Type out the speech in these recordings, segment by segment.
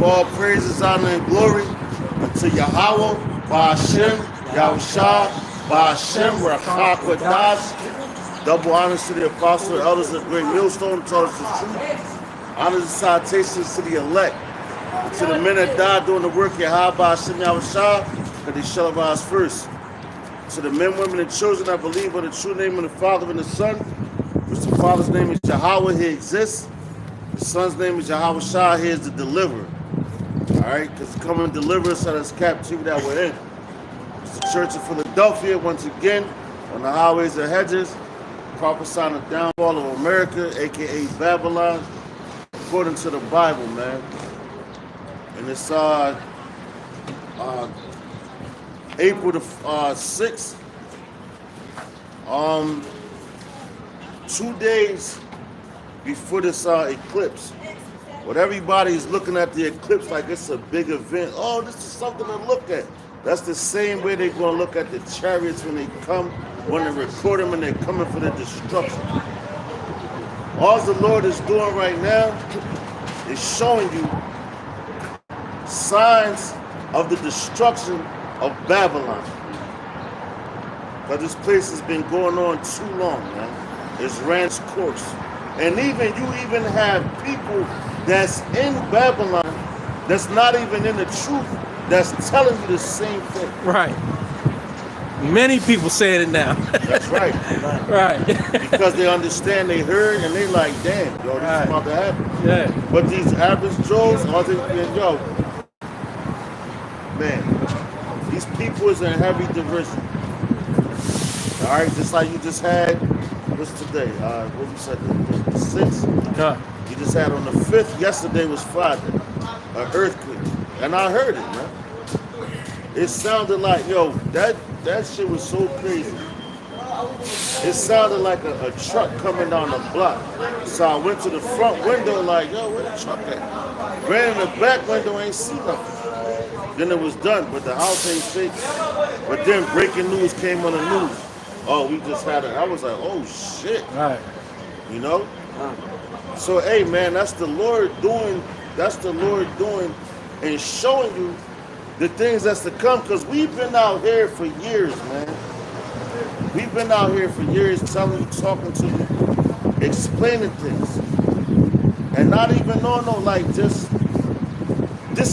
All praises, honor, and glory unto Yahweh, Ba'ashem, Yahushua, Ba'ashem, Rakha Kodash. Double honors to the apostle, the elders of the great millstone, taught us the truth. Honors and salutations to the elect, to the men that died doing the work of Yahweh, Ba'ashem, Yahushua, that they shall arise first. To the men, women, and children that believe in the true name of the Father and the Son, which the Father's name is Yahweh, he exists. The Son's name is Yahushua, he is the deliverer. All right, because come and deliver us out of this captivity that we're in. It's the Church of Philadelphia, once again, on the highways and hedges, prophesying the downfall of America, a.k.a. Babylon, according to the Bible, man. And it's April the 6th, 2 days before this eclipse. But everybody is looking at the eclipse like it's a big event. Oh, this is something to look at. That's the same way they're going to look at the chariots when they come, when they record them and they're coming for the destruction. All the Lord is doing right now is showing you signs of the destruction of Babylon. But this place has been going on too long, man. It's ran its course. And you even have people that's in Babylon that's not even in the truth that's telling you the same thing. Right. Many people saying it now. That's right. Right. Because they understand, they heard, and they like, damn, yo, this is about to happen. Yeah. But these average Joes, man, these people is in heavy division. All right, just like you just had, what's today? What you said, the 6th? You just had on the 5th, yesterday was Friday, an earthquake. And I heard it, man. It sounded like, yo, that shit was so crazy. It sounded like a truck coming down the block. So I went to the front window like, yo, where the truck at? Ran in the back window, ain't see nothing. Then it was done, but the house ain't shaking. But then breaking news came on the news. Oh, we just had it. I was like, oh shit. Right. You know? So hey man, that's the Lord doing and showing you the things that's to come, because we've been out here for years, man. We've been out here for years telling you, talking to you, explaining things. And not even like this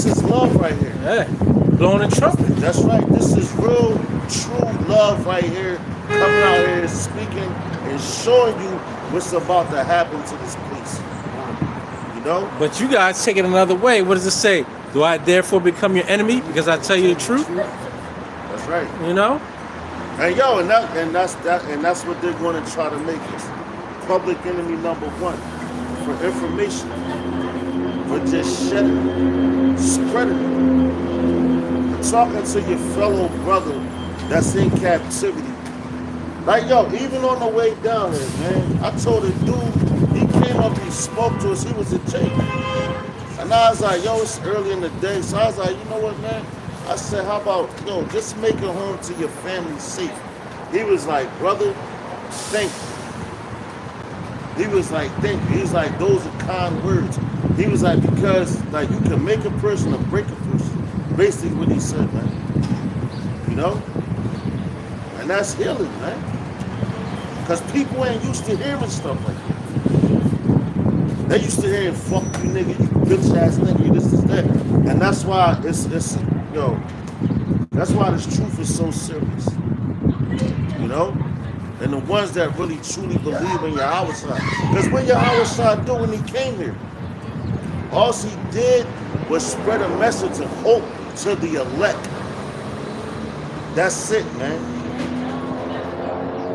is love right here. Hey, blowing a trumpet. That's right. This is real, true love right here. Coming out here speaking and showing you what's about to happen to this place. You know? But you guys take it another way. What does it say? Do I therefore become your enemy because I tell you the truth? That's right. You know? And yo, and that's what they're going to try to make us. Public enemy number one. For information. For just shedding, spreading it. Talking to your fellow brother that's in captivity. Like, yo, even on the way down here, man, I told a dude, he came up, he spoke to us, he was in jail. And I was like, yo, it's early in the day. So I was like, you know what, man? I said, how about, yo, just make it home to your family safe. He was like, brother, thank you. He was like, thank you. He was like, those are kind words. He was like, because, like, you can make a person or break a person. Basically what he said, man. You know? And that's healing, man. Because people ain't used to hearing stuff like that. They used to hearing fuck you nigga, you bitch ass nigga, you this is that. And that's why that's why this truth is so serious. You know? And the ones that really truly believe in Yahweh Shai. Because when Yahweh Shai do when he came here, all he did was spread a message of hope to the elect. That's it, man.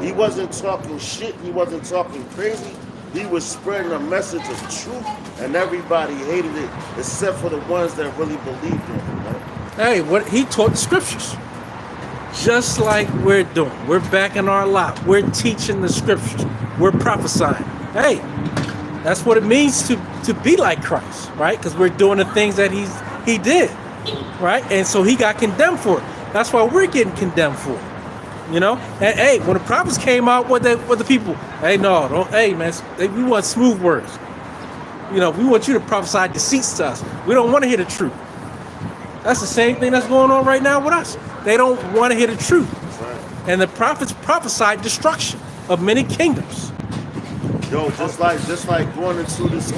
He wasn't talking shit. He wasn't talking crazy. He was spreading a message of truth, and everybody hated it except for the ones that really believed in it, man. Hey, what he taught the scriptures. Just like we're doing. We're backing our lot. We're teaching the scriptures. We're prophesying. Hey, that's what it means to be like Christ, right? Because we're doing the things that he did, right? And so he got condemned for it. That's why we're getting condemned for it. You know? And hey, when the prophets came out, what the people, hey, no, don't, hey, man, we want smooth words. You know, we want you to prophesy deceits to us. We don't want to hear the truth. That's the same thing that's going on right now with us. They don't want to hear the truth. Right. And the prophets prophesied destruction of many kingdoms. Yo, just like going into this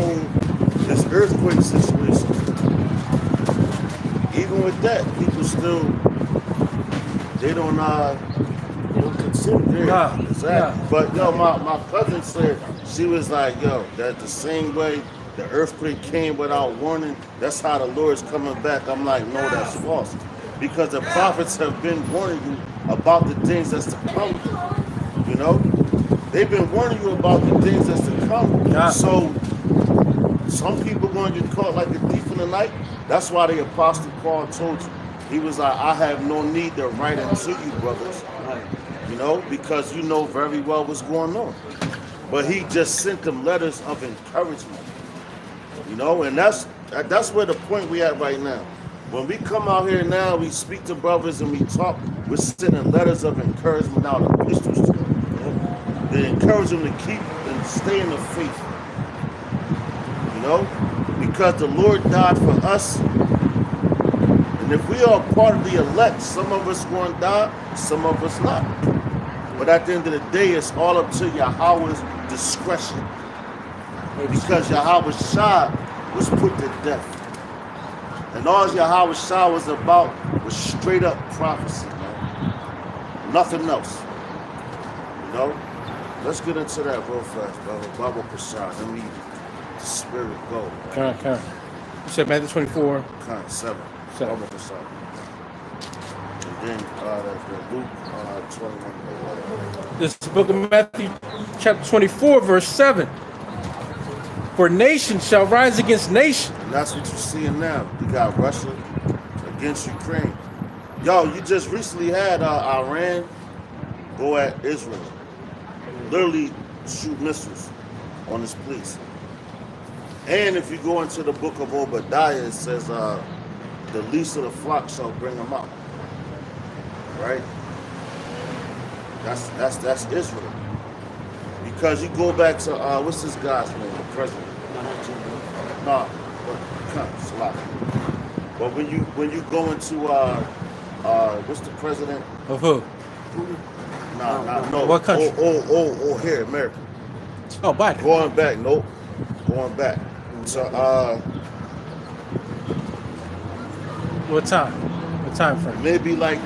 earthquake situation. Even with that, people still they don't consider it. Exactly. Yeah. But yo, my cousin said she was like, yo, that the same way the earthquake came without warning, that's how the Lord's coming back. I'm like, no, that's false. Because the prophets have been warning you about the things that's to come. You know? They've been warning you about the things that's to come. Yeah. So some people going to get caught like a thief in the night. That's why the Apostle Paul told you. He was like, I have no need to write unto you, brothers. You know, because you know very well what's going on. But he just sent them letters of encouragement. You know, and that's where the point we at right now. When we come out here now, we speak to brothers and we talk, we're sending letters of encouragement out, epistles to them. They encourage them to keep and stay in the faith. You know, because the Lord died for us. And if we are part of the elect, some of us going to die, some of us not. But at the end of the day, it's all up to Yahweh's discretion. Because Yahweh Shai was put to death. And all Yahweh Shai was about was straight up prophecy, man. Nothing else. You know? Let's get into that real fast, brother. Baba Prashad. Let me the spirit go. Come on. You said Matthew 24. 7. Seven. Baba Prashad. And then that's Luke 21. This is the book of Matthew, chapter 24, verse 7. For nation shall rise against nation. And that's what you're seeing now. You got Russia against Ukraine. Yo, you just recently had Iran go at Israel. Literally shoot missiles on this place. And if you go into the book of Obadiah, it says the least of the flock shall bring them out. Right? That's Israel. Because you go back to what's this guy's name, the president? But when you go into what's the president? Of who? No. What country? Oh, here, America. Oh, Biden. Going back, nope. Going back. So What time? What time frame? maybe like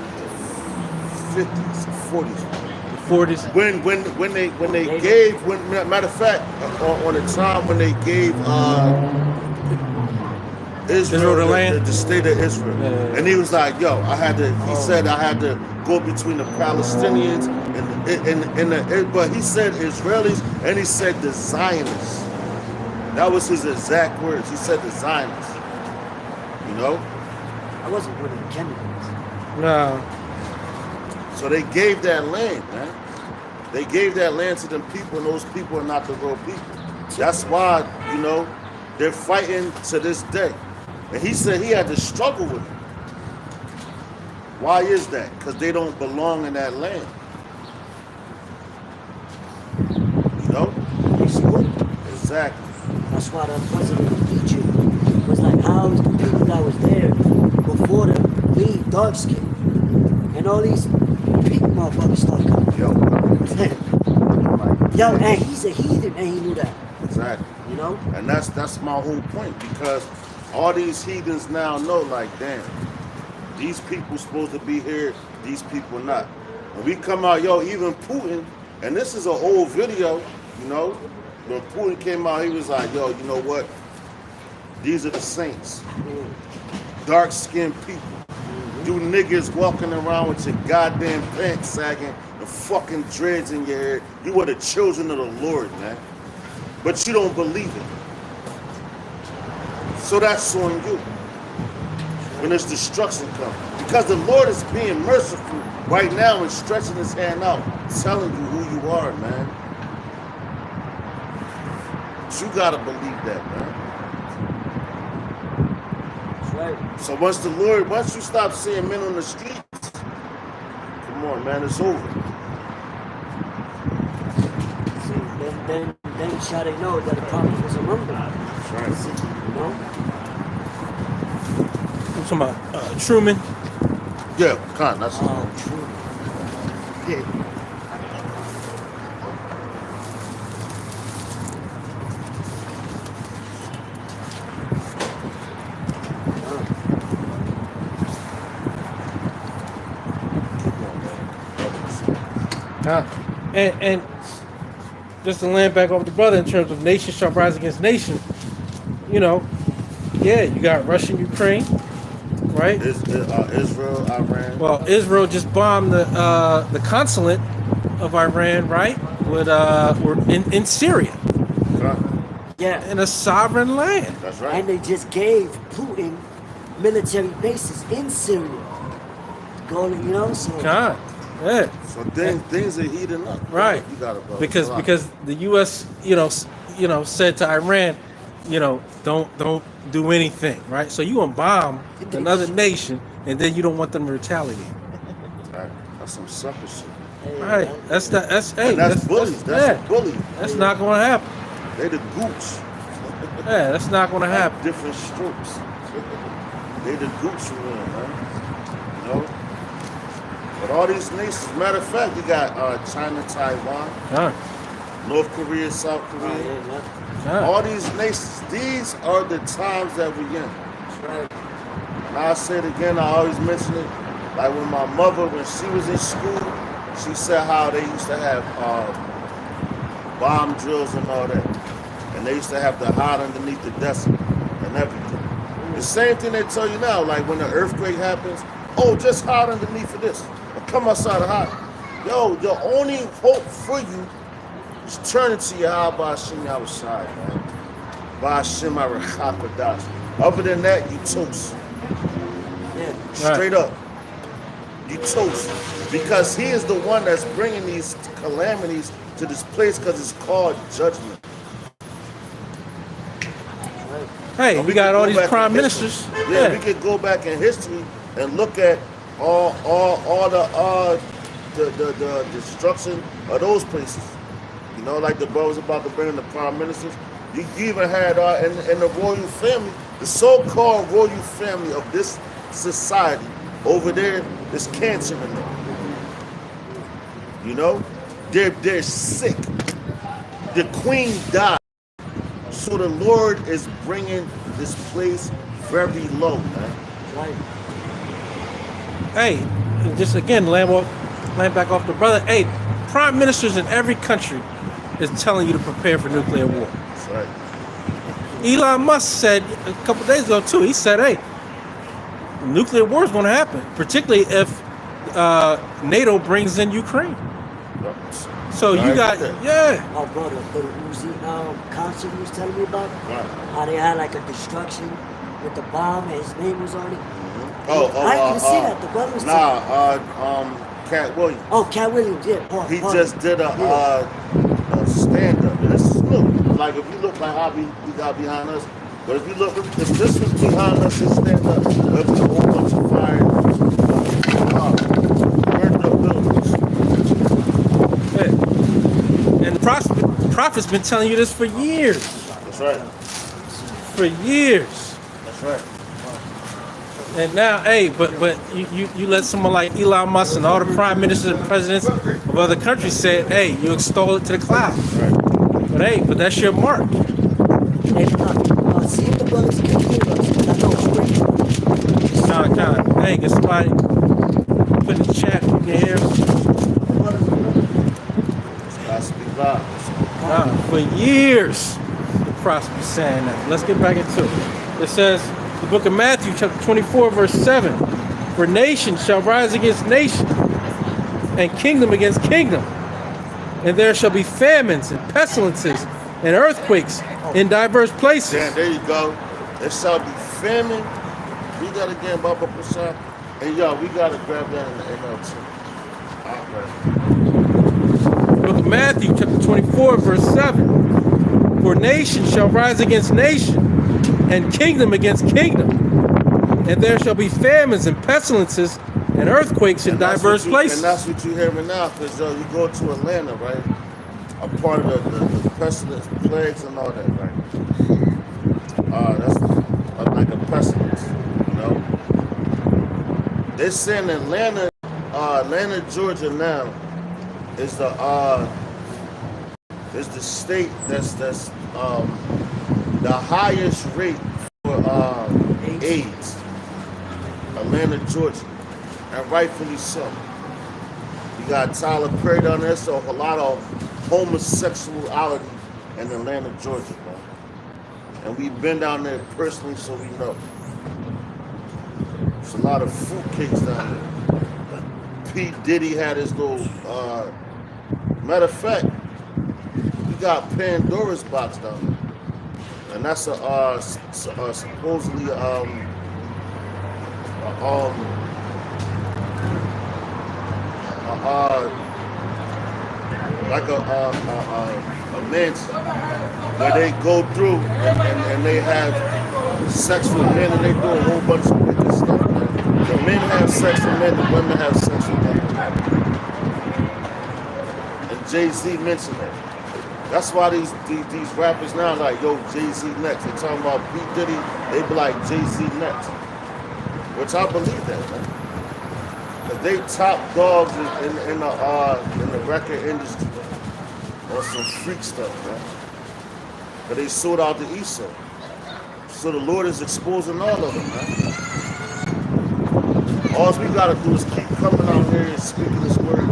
the 50s, 40s. 40s. When they gave matter of fact on the time when they gave Israel the land? the state of Israel, Yeah. and he was like, yo, he said I had to go between the Palestinians but he said Israelis and he said the Zionists. That was his exact words. He said the Zionists. You know? I wasn't one of the Kennedys. No. So they gave that land, man. They gave that land to them people, and those people are not the real people. That's why, you know, they're fighting to this day. And he said he had to struggle with it. Why is that? Because they don't belong in that land. You know? Exactly. That's why the president of Egypt was like, how is the people that was there before them leave dark skin? And all these pink motherfuckers start coming. Yo. Yo, and he's a heathen, and he knew that. Exactly. You know? And that's my whole point, because all these heathens now know, like, damn, these people supposed to be here, these people not. When we come out, yo, even Putin, and this is an old video, you know, when Putin came out, he was like, yo, you know what? These are the saints. Dark-skinned people. You niggas walking around with your goddamn pants sagging and fucking dreads in your hair. You are the children of the Lord, man. But you don't believe it. So that's on you. When this destruction comes. Because the Lord is being merciful right now and stretching his hand out, telling you who you are, man. But you gotta believe that, man. That's right. So once you stop seeing men on the streets, come on, man, it's over. See, then shall they know that the prophet was among them. That's right. You know? I'm talking about Truman. Yeah, Khan, that's Oh, true. yeah. And just to land back off the brother in terms of nation shall rise against nation, you know, yeah, you got Russia and Ukraine, right? Israel, Iran. Well, Israel just bombed the consulate of Iran, right? We're in Syria, Khan, Yeah. in a sovereign land. that's right. And they just gave Putin military bases in Syria. Going, you know, so God, yeah, So things are heating up. right. You got it, bro. Because the U.S. Said to Iran, don't do anything, right? So you gonna bomb another nation, and then you don't want them to retaliate, Right. That's some sucker shit. hey, right? man. That's hey, And that's bullies. That's yeah, a bully. that's not gonna happen. They the gooch. Yeah, that's not gonna happen. Different strokes. They the gooch for real, man. You know? But all these nations, matter of fact, you got China, Taiwan, Huh, North Korea, South Oh, Korea. yeah, yeah. huh. All these nations, these are the times that we're in. That's right. And I say it again, I always mention it. Like when my mother, when she was in school, she said how they used to have bomb drills and all that. And they used to have to hide underneath the desk and everything. The same thing they tell you now, like when the earthquake happens, oh, just hide underneath of this. Or come outside and hide. Yo, the only hope for you is turning to Yahweh Hashem Yahushai, man. Ba'ashem Arachakadash. Other than that, you toast. Yeah. Straight up. You toast. Because he is the one that's bringing these calamities to this place because it's called judgment. Right. Hey, And we got could all go these back prime in history. ministers. Yeah, we could go back in history and look at all the destruction of those places. You know, like the brothers about to bring in the prime ministers. You even had in the royal family, the so-called royal family of this society over there is cancer in them. You know, they're sick. The queen died, so the Lord is bringing this place very low, man. Right. Hey, just again, land back off the brother. Hey, prime ministers in every country is telling you to prepare for nuclear war. That's right. Elon Musk said a couple days ago too. He said, "Hey, nuclear war is going to happen, particularly if NATO brings in Ukraine." So you Right. got, yeah, Oh, brother, the Uzi concert you was telling me about, Right. how they had like a destruction with the bomb and his name was on it. Oh, I didn't see that. The brother was Cat Williams. Oh, Cat Williams, yeah. He just did a stand-up. And this is look like if you look like how we got behind us, but if you look, if this was behind us, his stand-up, there'd be a whole bunch of fire, burned up buildings. yeah. And the prophet's been telling you this for years, That's right. for years. That's right. And now, hey, but you let someone like Elon Musk and all the prime ministers and presidents of other countries say, hey, you extol it to the cloud. Right. But hey, but that's your mark. Hey, see if the brothers can hear us, because I know it's great. Kind. Hey, get somebody put in the chat. You can hear us. Gotta speak loud. For years, the prophets been saying that. Let's get back into it. It says, the book of Matthew, chapter 24, verse 7, for nation shall rise against nation, and kingdom against kingdom. And there shall be famines and pestilences and earthquakes in diverse places. Damn, there you go. There shall be famine. We got again, Baba Prasad. And yo, we gotta grab that in the NLT. Book of Matthew, chapter 24, verse 7. For nation shall rise against nation, and kingdom against kingdom. And there shall be famines and pestilences and earthquakes in diverse places. And that's what you hearing now, because you go to Atlanta, right? A part of the pestilence, plagues, and all that, right? That's like a pestilence, you know? They're saying Atlanta, Georgia now is the state that's the highest rate for AIDS. Atlanta, Georgia, and rightfully so. You got Tyler Perry down there, so a lot of homosexuality in Atlanta, Georgia, man. And we've been down there personally, so we know. There's a lot of fruitcakes down there. P. Diddy had his little, matter of fact, we got Pandora's box down there. And that's supposedly, like a mansion where they go through and they have sex with men and they do a whole bunch of wicked stuff, man. The men have sex with men, the women have sex with women. And Jay-Z mentioned that. That's why these rappers now like, yo, Jay-Z next. They talking about P. Diddy, they be like Jay-Z next. Which I believe that, man. Cause they top dogs in the record industry on some freak stuff, man. But they sold out the East Side. So the Lord is exposing all of them, man. All we gotta do is keep coming out here and speaking this word.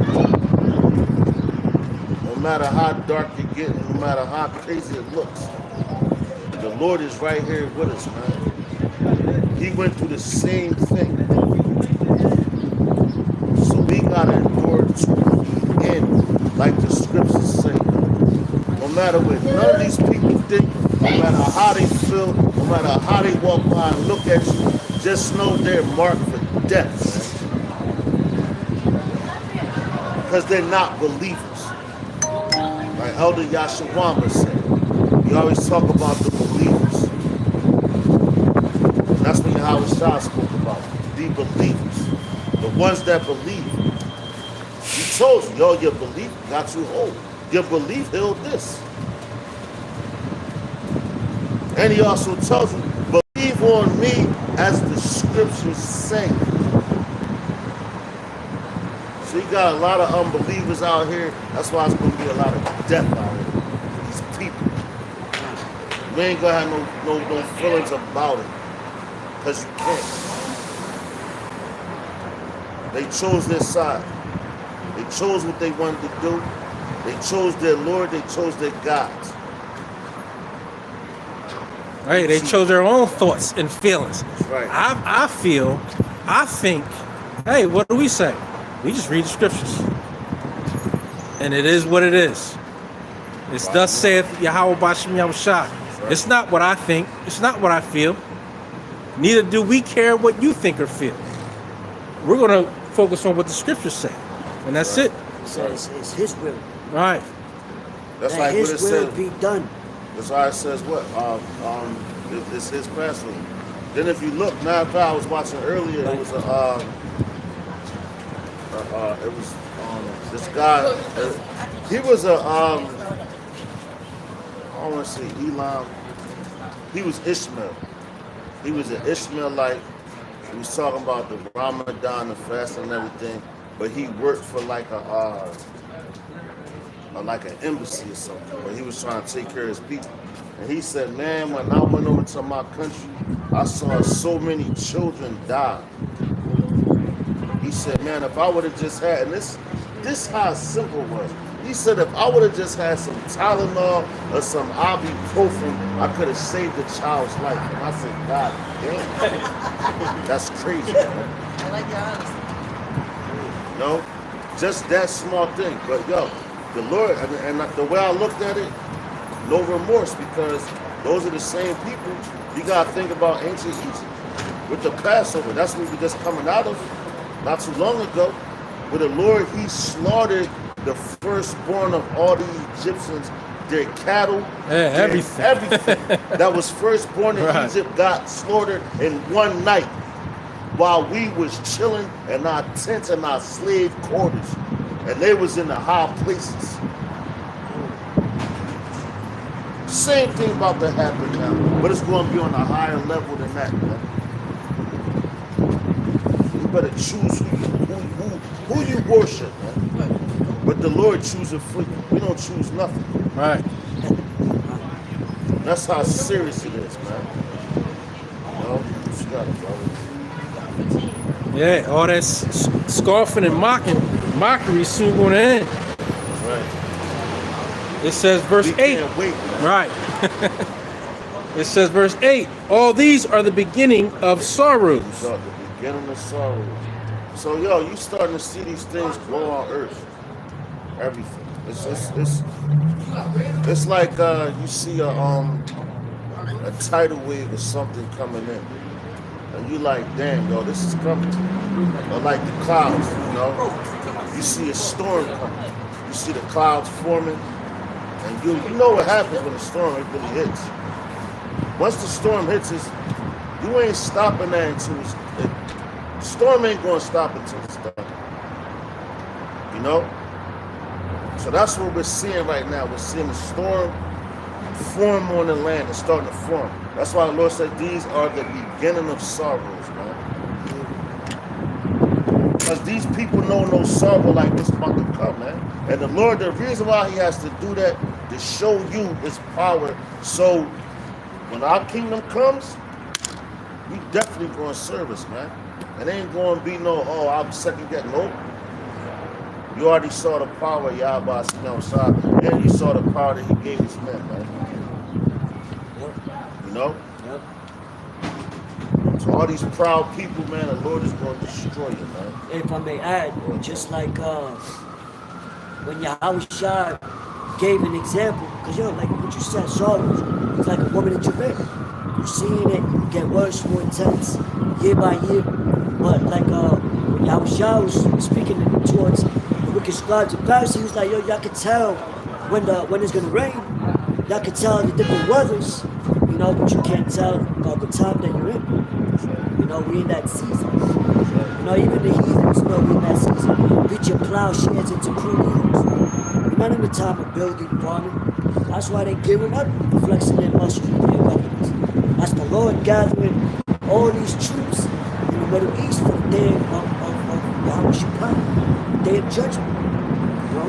No matter how dark it gets, no matter how crazy it looks, the Lord is right here with us, man. He went through the same thing. So we gotta endure to the end, like the scriptures say. No matter what none of these people think, no matter how they feel, no matter how they walk by and look at you, just know they're marked for death. Because they're not believers. Like Elder Yashawamba said, we always talk about the believers. And that's what Yahweh Shah spoke about, the believers. The ones that believe. He told you, yo, your belief got you whole. Your belief healed this. And he also tells you, believe on me as the scriptures say. So you got a lot of unbelievers out here. That's why it's going to be a lot of death out here. These people. You ain't going to have no feelings about it. Because you can't. They chose their side. They chose what they wanted to do. They chose their Lord. They chose their gods. Right, they chose their own thoughts and feelings. Right. I think, hey, what do we say? We just read the scriptures. And it is what it is. It's thus saith Yahweh Bashem Yahushua. Right. It's not what I think. It's not what I feel. Neither do we care what you think or feel. We're going to focus on what the scriptures say. And that's it. So it's his will. Right. That's that like his what it will says. be done. That's why it says what? It's his classroom. Then if you look, now if I was watching earlier, it was this guy. He was I don't want to say Elam. He was Ishmael. He was an Ishmaelite. He was talking about the Ramadan, the fast and everything, but he worked for like an embassy or something, where he was trying to take care of his people. And he said, man, when I went over to my country, I saw so many children die. He said, man, if I would have just had, and this how simple it was. He said, if I would have just had some Tylenol or some ibuprofen, I could have saved the child's life. And I said, God damn, that's crazy, man. I like your honesty. No, just that small thing. But yo, the Lord, and the way I looked at it, no remorse, because those are the same people. You gotta think about ancient Egypt with the Passover. That's what we just coming out of not too long ago. Where the Lord, he slaughtered the firstborn of all the Egyptians, their cattle, everything. everything that was firstborn in Right. Egypt got slaughtered in one night, while we was chilling in our tents and our slave quarters, and they was in the high places. Same thing about to happen now, but it's going to be on a higher level than that, man. You better choose who you worship, man. But the Lord chooses for you. We don't choose nothing. Right. That's how serious it is, man. You know, you got it, brother. Yeah, all that scoffing and mockery soon going to end. Right. It says verse We 8. can't wait, man. Right. It says verse 8. All these are the beginning of sorrows. So the beginning of sorrow. So yo, you starting to see these things grow on earth. Everything. It's like you see a tidal wave or something coming in, and you like, damn, yo, this is coming. Or like the clouds, you know. You see a storm coming. You see the clouds forming, and you know what happens when the storm really hits. Once the storm hits, you ain't stopping that until the storm ain't gonna stop until it's done. You know? So that's what we're seeing right now. We're seeing the storm form on the land. It's starting to form. That's why the Lord said these are the beginning of sorrows, man. Because these people know no sorrow like this about to come, man. And the Lord, the reason why he has to do that, to show you his power. So when our kingdom comes, we definitely going to serve us, man. It ain't going to be no, oh, I'm second guessing. Nope. You already saw the power of Yahweh outside, and you saw the power that he gave his men, man. You know? Yep. So all these proud people, man, the Lord is going to destroy you, man. If I may add, just like when Yahushua gave an example, because like what you said, sorrows, it's like a woman in travail. You're seeing it get worse, more intense, year by year. But like when Yahushua was speaking towards the wicked scribes and Pharisees, he was like, yo, y'all can tell when it's gonna rain. Y'all can tell the different weathers, you know, but you can't tell the time that you're in. You know, we in that season. You know, even the heathens know we in that season. Beat your plowshares into pruning. We're not in the time of building, farming. That's why they're giving up, flexing their muscles with their weapons. That's the Lord gathering all these troops in the Middle East for the day of Yahushua, day of judgment, bro.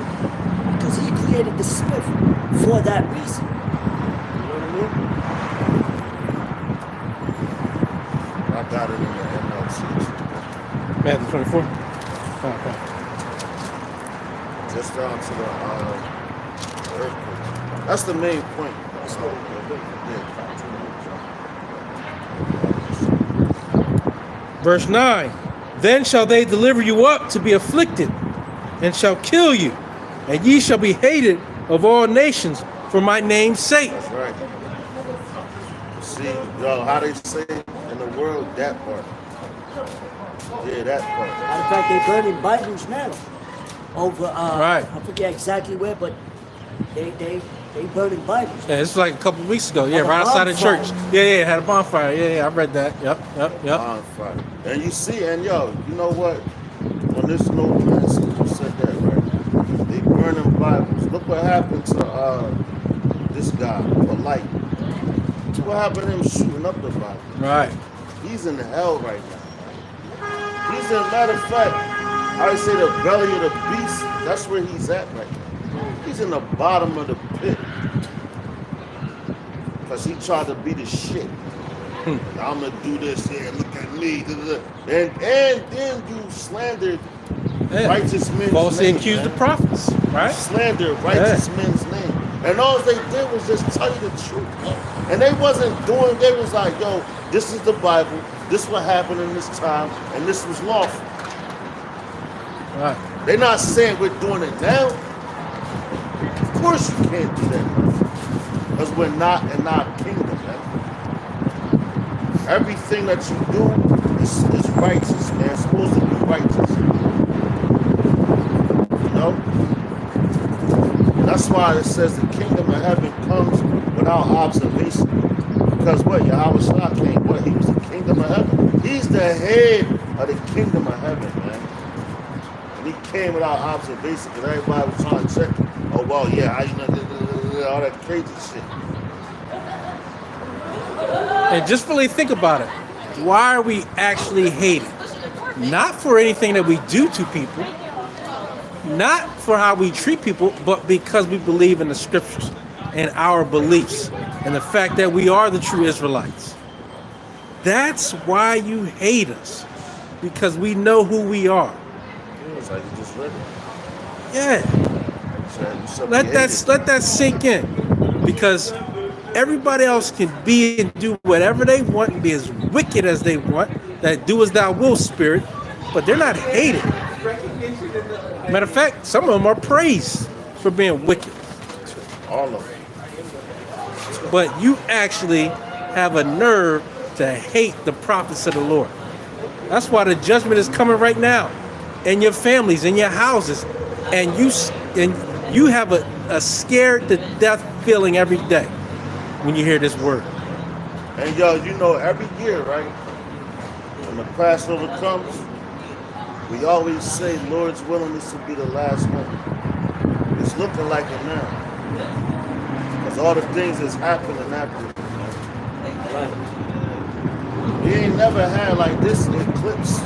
Because he created the smith for that reason. You know what I mean? I got it in the NLT. Matthew 24. Okay. Just down to the earthquake. That's the main point. That's what Verse 9. Then shall they deliver you up to be afflicted, and shall kill you, and ye shall be hated of all nations for my name's sake. That's right. See, yo, how they say in the world, that part. Yeah, that part. Matter of fact, they're burning Bibles now. Over, Right. I forget exactly where, but they burning Bibles. Yeah, it's like a couple of weeks ago. Yeah, Like a right outside the bonfire. church. Yeah, had a bonfire. Yeah, I read that. Yep. On fire. And you see, and yo, you know what? When this no prince, you said that, right? They burning Bibles. Look what happened to this guy, Polite. What happened to him shooting up the Bible? Right. He's in hell right now. He's a matter of fact, I would say the belly of the beast. That's where he's at right now. He's in the bottom of the pit because he tried to be the shit. I'm gonna do this. Yeah, look at me. And then you slandered righteous men's falsely name, accused man. the prophets, right? Slander righteous men's name. And all they did was just tell you the truth. And they wasn't doing, they was like, yo, this is the Bible, this what happened in this time, and this was lawful. Right. They're not saying we're doing it now. Of course you can't do that. Because we're not in our kingdom, man. Everything that you do is righteous, man. It's supposed to be righteous. You know? That's why it says the kingdom of heaven comes without observation. Because what? Yahweh Shah came. What? He was the kingdom of heaven. He's the head of the kingdom of heaven, man. And he came without observation because everybody was trying to check him. Oh, well, yeah, how you know, all that crazy shit. And just really think about it. Why are we actually hated? Not for anything that we do to people, not for how we treat people, but because we believe in the scriptures and our beliefs and the fact that we are the true Israelites. That's why you hate us, because we know who we are. It's like you just read it. Yeah. Let that sink in, because everybody else can be and do whatever they want and be as wicked as they want. That do as thou wilt spirit, but they're not hated. Matter of fact, some of them are praised for being wicked. All of it. But you actually have a nerve to hate the prophets of the Lord. That's why the judgment is coming right now, in your families, in your houses, and you have a scared to death feeling every day when you hear this word. And yo, you know, every year, right, when the Passover comes, we always say, Lord's willing, this will be the last one. It's looking like it now. Because all the things that's happening after it. We ain't never had like this eclipse.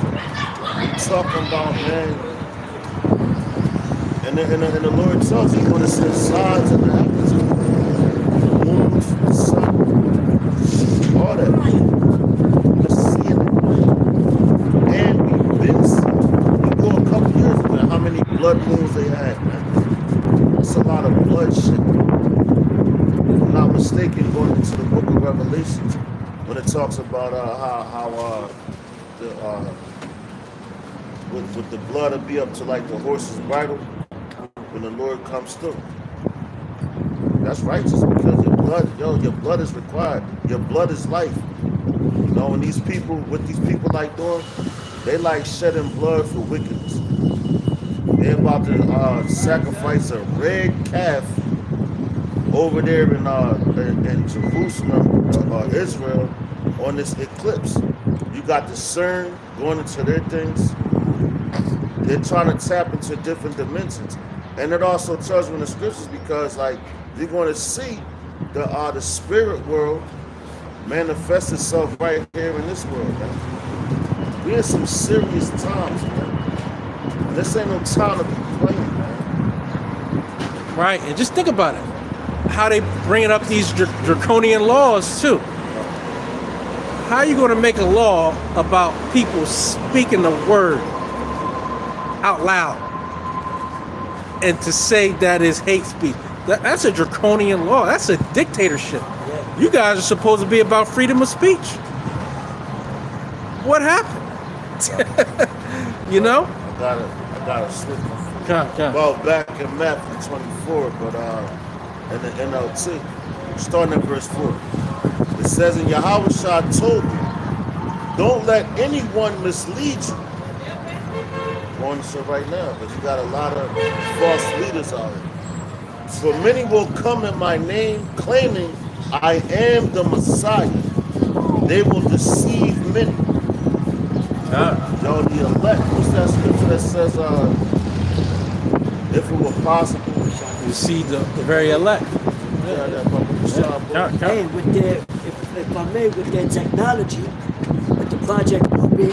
Talking about, man. And the Lord tells you he's going to send signs in the heavens. The moon, the sun, all that. You're seeing it. And we've been seeing. You go a couple years ago, how many blood moons they had, man. That's a lot of bloodshed. If I'm not mistaken, going into the book of Revelation, when it talks about with the blood will be up to like the horse's bridle when the Lord comes through. That's righteous because your blood is required. Your blood is life. You know, and what these people like doing, they like shedding blood for wickedness. They're about to sacrifice a red calf over there in Jerusalem, Israel, on this eclipse. You got the CERN going into their things. They're trying to tap into different dimensions. And it also tells you in the scriptures because like you're going to see the spirit world manifest itself right here in this world, man. We're in some serious times, man. This ain't no time to be playing, man. Right, and just think about it. How they bringing up these draconian laws too. How are you going to make a law about people speaking the word out loud and to say that is hate speech? That's a draconian law. That's a dictatorship. You guys are supposed to be about freedom of speech. What happened? You know? I gotta slip. Come. Well, back in Matthew 24, but in the NLT, starting at verse 4, it says, "And Yahweh Shah told you, don't let anyone mislead you." On to say right now, because you got a lot of false leaders out here. "For many will come in my name, claiming I am the Messiah. They will deceive many." Yo, the elect, what's that scripture that says, if it were possible, You see the very elect. yeah, that Papa Hey, with their, if I may, with their technology, with the Project Ruby,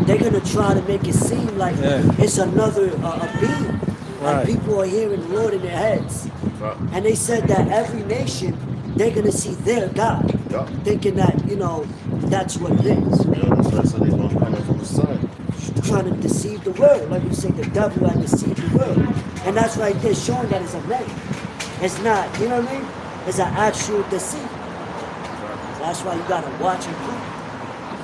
they're gonna try to make it seem like Yeah. it's another a being. Right. And people are hearing the Lord in their heads. Right. And they said that every nation, they're gonna see their God, Yeah. thinking that that's what it is. Yeah, that's why I said they're gonna come in from the side. Trying to deceive the world, like we say, the devil had deceived the world, and that's right there showing that it's a man. It's not, you know what I mean? It's an actual deceit. That's why you gotta watch and pray.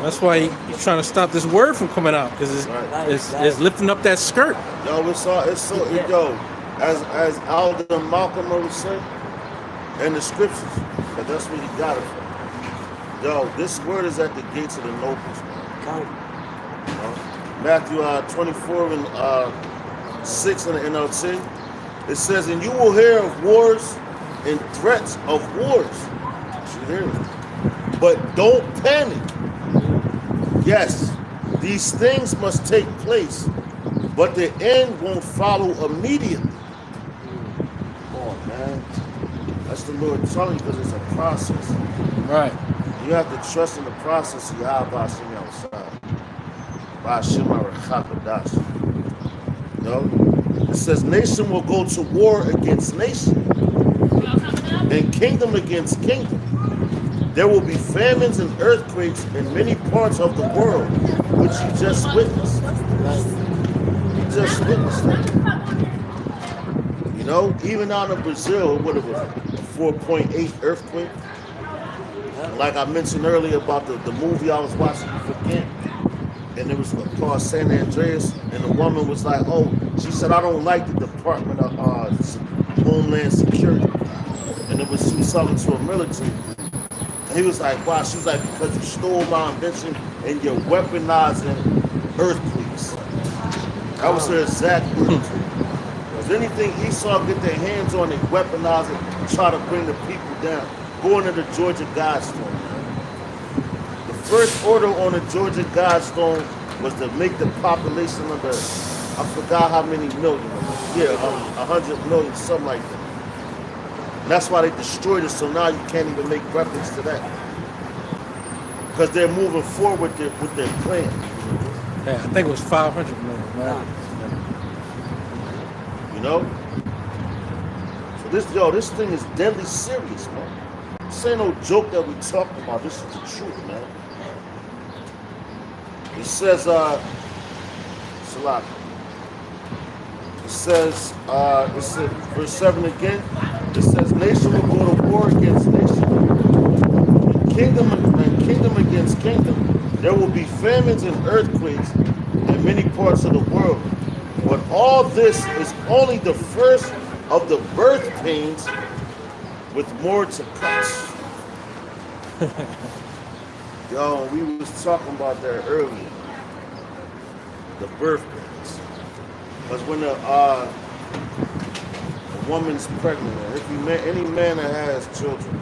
That's why he's trying to stop this word from coming out because Right. it's lifting up that skirt. Yo, it's so Yeah. yo, as Alden Malcolm would say in the scriptures, but that's where he got it from. Yo, this word is at the gates of the nobles, man. Come. You know? Matthew 24 and 6 in the NLT. It says, and you will hear of wars and threats of wars. You hear it? But don't panic. Yes, these things must take place, but the end won't follow immediately. Come on, man. That's the Lord telling you because it's a process. Right. You have to trust in the process of Yahweh Shem outside. No? It says nation will go to war against nation and kingdom against kingdom. There will be famines and earthquakes in many parts of the world, which you just witnessed. You just witnessed that. You know, even out in Brazil, what it was, a 4.8 earthquake. Like I mentioned earlier about the movie I was watching, you forget. And it was called San Andreas, and the woman was like, oh, she said, I don't like the Department of Homeland Security. And she was talking to a military. And he was like, wow, she was like, because you stole my invention and you're weaponizing earthquakes. That was her exact words. Because anything Esau get their hands on, they weaponize it, try to bring the people down. Going to the Georgia Guidestone. The first order on the Georgia Guidestone was to make the population of I forgot how many million. Yeah, 100 million, something like that. And that's why they destroyed it, so now you can't even make reference to that. Because they're moving forward with their plan. Yeah, I think it was 500 million. Right? You know? So this thing is deadly serious, man. This ain't no joke that we talking about. This is the truth, man. It says, Salah. It says, verse 7 again. It says, nation will go to war against nation, and kingdom against kingdom. There will be famines and earthquakes in many parts of the world. But all this is only the first of the birth pains, with more to come. Yo, we was talking about that earlier. The birth pains. Because when a woman's pregnant, any man that has children,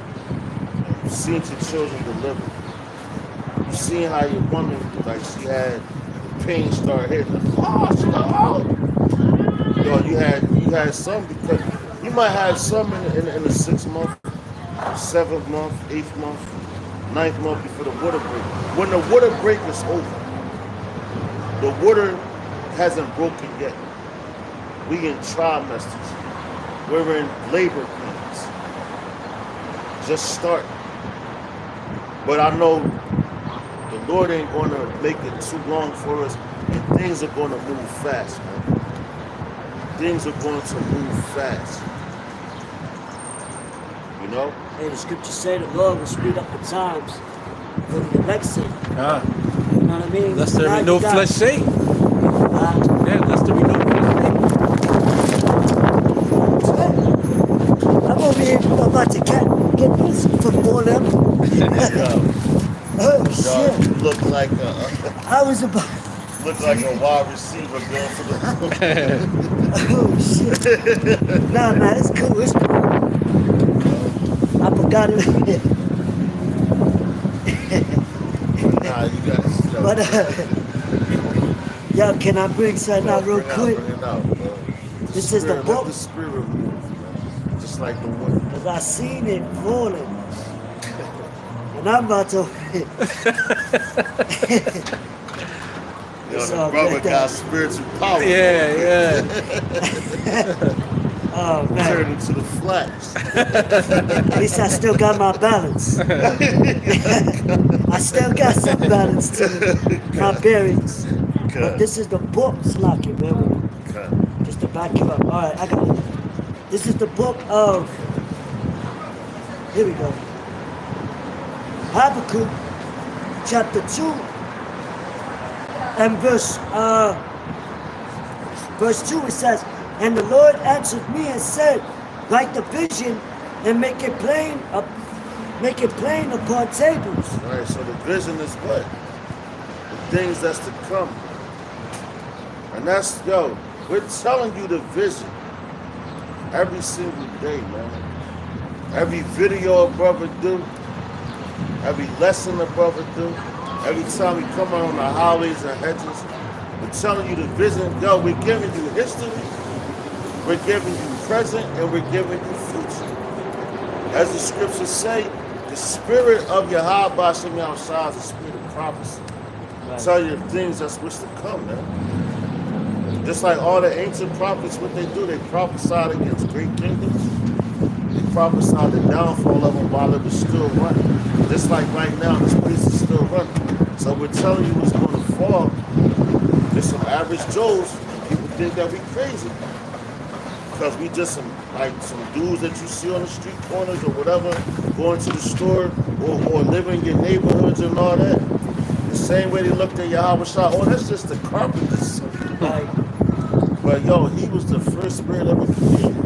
you've seen your children deliver. You've seen how your woman, like she had pain start hitting. Yo, you had some because you might have some in the 6th month, 7th month, 8th month, 9th month before the water break. When the water break is over, the water hasn't broken yet. We in trimesters. We're in labor pains. Just start. But I know the Lord ain't going to make it too long for us, and things are going to move fast, man. Things are going to move fast. You know? Hey, the scripture say the Lord will speed up the times for the elect. You Ah, know what I mean? lest there Now be you no got- flesh saved. Yeah, lest there be no flesh I'm over here about to get this football them. Oh Yo, shit! you look like I was about. a wide receiver going for the. Oh shit! Nah, man, it's cool. It's cool. I forgot it. Nah, you got to. But yo, can I bring something out real quick? Bring it out, bro. This is the Let book. the spirit move, man. Just like the wind. Cause I seen it falling, and I'm about to. It's the all brother good. got spiritual power. Yeah, yeah. Oh man. Turned into the flash. At least I still got my balance. I still got some balance to my bearings. But this is the book, Slocky, man. Okay. Just to back you up. Alright, I got it. This is the book of, here we go. Habakkuk, chapter 2, and verse 2, it says, "And the Lord answered me and said, write the vision and make it plain upon tables." Right, so the vision is what? The things that's to come. And that's, yo, we're telling you the vision every single day, man. Every video a brother do, every lesson a brother do, every time we come out on the highways and hedges, we're telling you the vision. Yo, we're giving you history, we're giving you present, and we're giving you future. As the scriptures say, the spirit of Yahweh Bashem Yahushua is the spirit of prophecy. Tell you the things that's what's to come, man. Just like all the ancient prophets, what they do, they prophesied against great kingdoms. They prophesied the downfall of them while it was still running. Just like right now, this place is still running. So we're telling you what's going to fall. There's some average Joes. People think that we crazy. Because we just some dudes that you see on the street corners or whatever, going to the store or living in your neighborhoods and all that. The same way they looked at Yahweh Shah, oh, that's just the carpenter's son. Right. But yo, he was the first spirit ever created.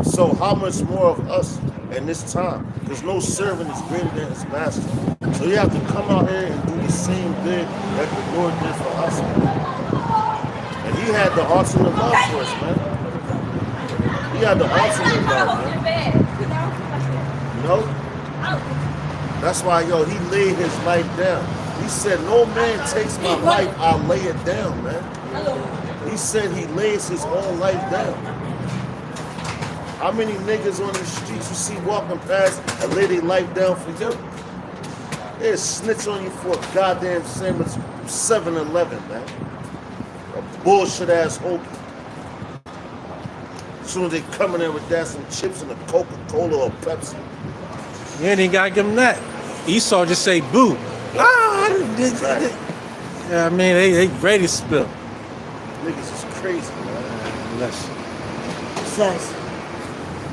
So how much more of us in this time? Because no servant is greater than his master. So you have to come out here and do the same thing that the Lord did for us, man. And he had the ultimate love for us, man. He had the ultimate love, man. You know? That's why, yo, he laid his life down. He said, no man takes my life, I'll lay it down, man. He said he lays his own life down. How many niggas on the streets you see walking past and lay their life down for you? They'll snitch on you for a goddamn sandwich 7-Eleven, man. A bullshit ass hoagie. As soon as they come in there with that, some chips and a Coca-Cola or Pepsi. You ain't even gotta give them that. Esau just say boo. Yeah, I mean, they ready to spill. Niggas is crazy, man. Listen. It says,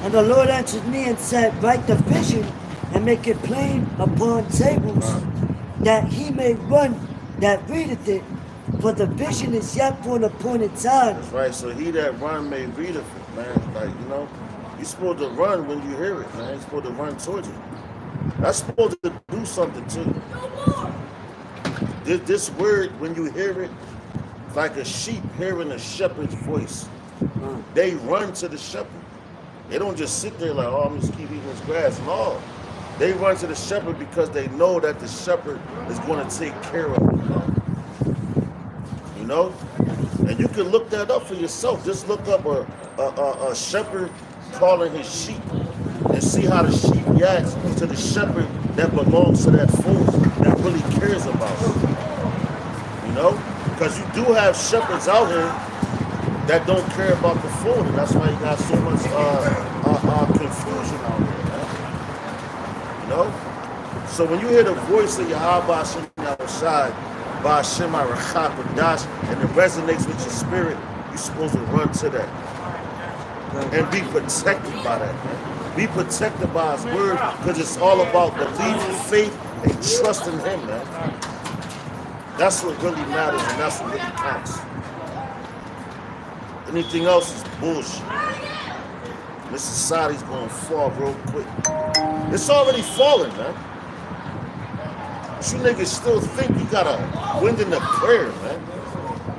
"And the Lord answered me and said, write the vision and make it plain upon tables, that he may run that readeth it, for the vision is yet for an appointed time." That's right, so he that run may read of it, man. Like, you know, you're supposed to run when you hear it, man. You're supposed to run towards it. That's supposed to do something to you. This word, when you hear it, like a sheep hearing a shepherd's voice. They run to the shepherd. They don't just sit there like, oh, I'm just keep eating this grass. No. They run to the shepherd because they know that the shepherd is going to take care of them. You know? And you can look that up for yourself. Just look up a shepherd calling his sheep and see how the sheep reacts to the shepherd that belongs to that fold, that really cares about it. You know? Because you do have shepherds out here that don't care about the fold, and that's why you got so much confusion out here, man. You know? So when you hear the voice of Yahweh Hashem Yahushai, Ba'ashem Arachak Wadash, and it resonates with your spirit, you're supposed to run to that. And be protected by that, man. Be protected by his word, because it's all about believing, faith, and trusting him, man. That's what really matters, and that's what really counts. Anything else is bullshit. This society's gonna fall real quick. It's already falling, man. But you niggas still think you got a wind in the prayer, man.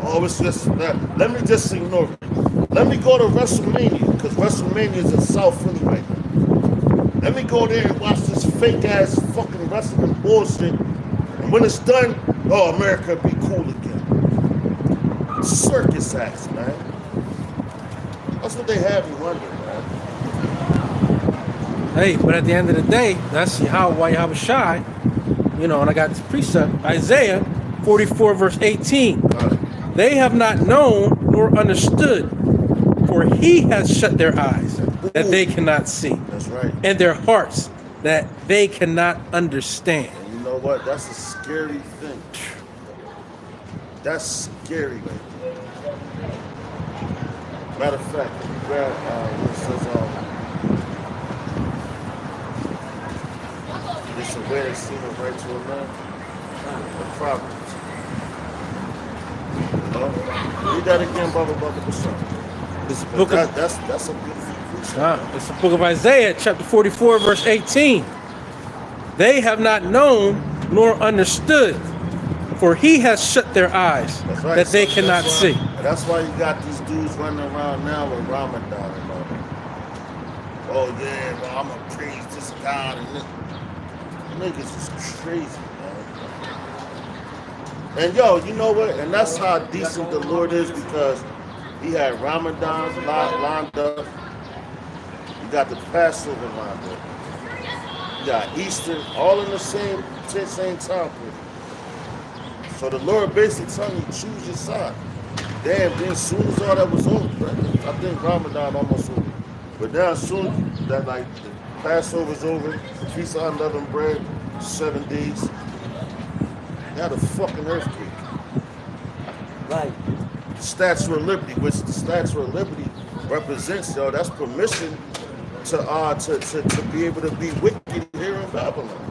Oh, it's just that. Let me just ignore it. Let me go to WrestleMania, because WrestleMania is in South Philly right now. Let me go there and watch this fake ass fucking wrestling bullshit. And when it's done, oh, America be cool again. Circus acts, man. That's what they have in London, man. Hey, but at the end of the day, that's Yahweh Yahushai. and I got this precept, Isaiah 44 verse 18. They have not known nor understood, for he has shut their eyes that they cannot see, That's right. and their hearts that they cannot understand. And you know what? That's a scary thing. That's scary, man. Matter of fact, grab it says it's a way that seemeth right to a man. The Proverbs. Read that again, Baba Basar. This book of, That's a beautiful precept. it's the book of Isaiah, chapter 44, verse 18. They have not known nor understood, for he has shut their eyes That's right. that they So cannot that's see. why- That's why you got these dudes running around now with Ramadan and all that. Oh yeah, well, I'm gonna praise this God and this. Niggas is crazy, man. And yo, you know what? And that's how decent the Lord is, because he had Ramadan lined up. You got the Passover lined up. You got Easter, all in the same time period. So the Lord basically telling you, choose your side. Damn, then as soon as all that was over, right? I think Ramadan almost over. But now as soon that like the Passover's over, Feast of Unleavened Bread, 7 days, you had a fucking earthquake. Right. The Statue of Liberty, which the Statue of Liberty represents, yo, that's permission to be able to be wicked here in Babylon.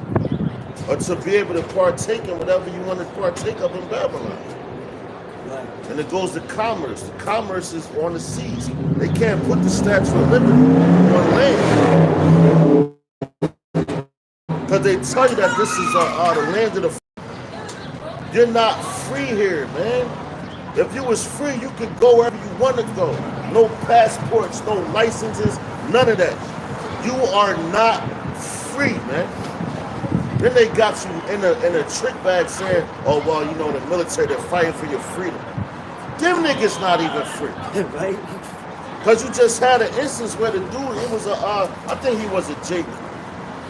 Or to be able to partake in whatever you want to partake of in Babylon. Right. And it goes to commerce. The commerce is on the seas. They can't put the Statue of Liberty on land. Because they tell you that this is the land of the You're not free here, man. If you was free, you could go wherever you want to go. No passports, no licenses, none of that. You are not free, man. Then they got you in a trick bag saying, oh, well, you know, the military, they're fighting for your freedom. Them niggas not even free. Right. Because you just had an instance where the dude, it was I think he was a Jacob.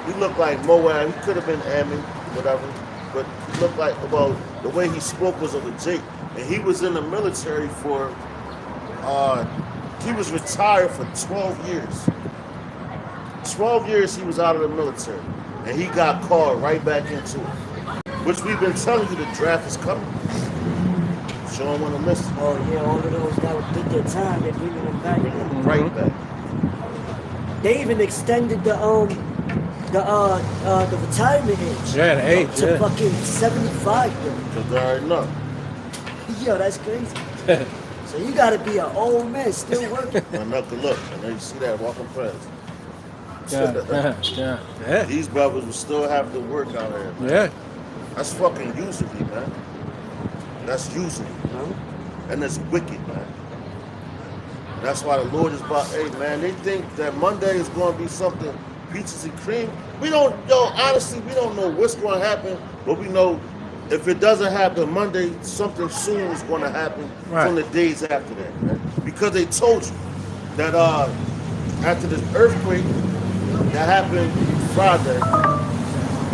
He looked like Moab. He could have been Ammon, whatever. But he looked like, well, the way he spoke was of a Jacob. And he was in the military for, he was retired for 12 years. 12 years he was out of the military. And he got called right back into it. Which we've been telling you, the draft is coming. So you don't want to miss it. Oh yeah, all of those that did their time, they're bringing them back. Right back. They even extended the retirement age. Yeah, the age, to yeah. fucking 75, bro. Because they already know. Yo, that's crazy. So you gotta be an old man still working. My knuckle look, and then you see that walking past. Yeah. These brothers will still have to work out here, man. Yeah. That's fucking usury, man. That's usury. Huh? And it's wicked, man. And that's why the Lord is about, hey, man, they think that Monday is going to be something peaches and cream. Honestly, we don't know what's going to happen, but we know if it doesn't happen Monday, something soon is going to happen from the days after that, man. Because they told you that after this earthquake that happened Friday,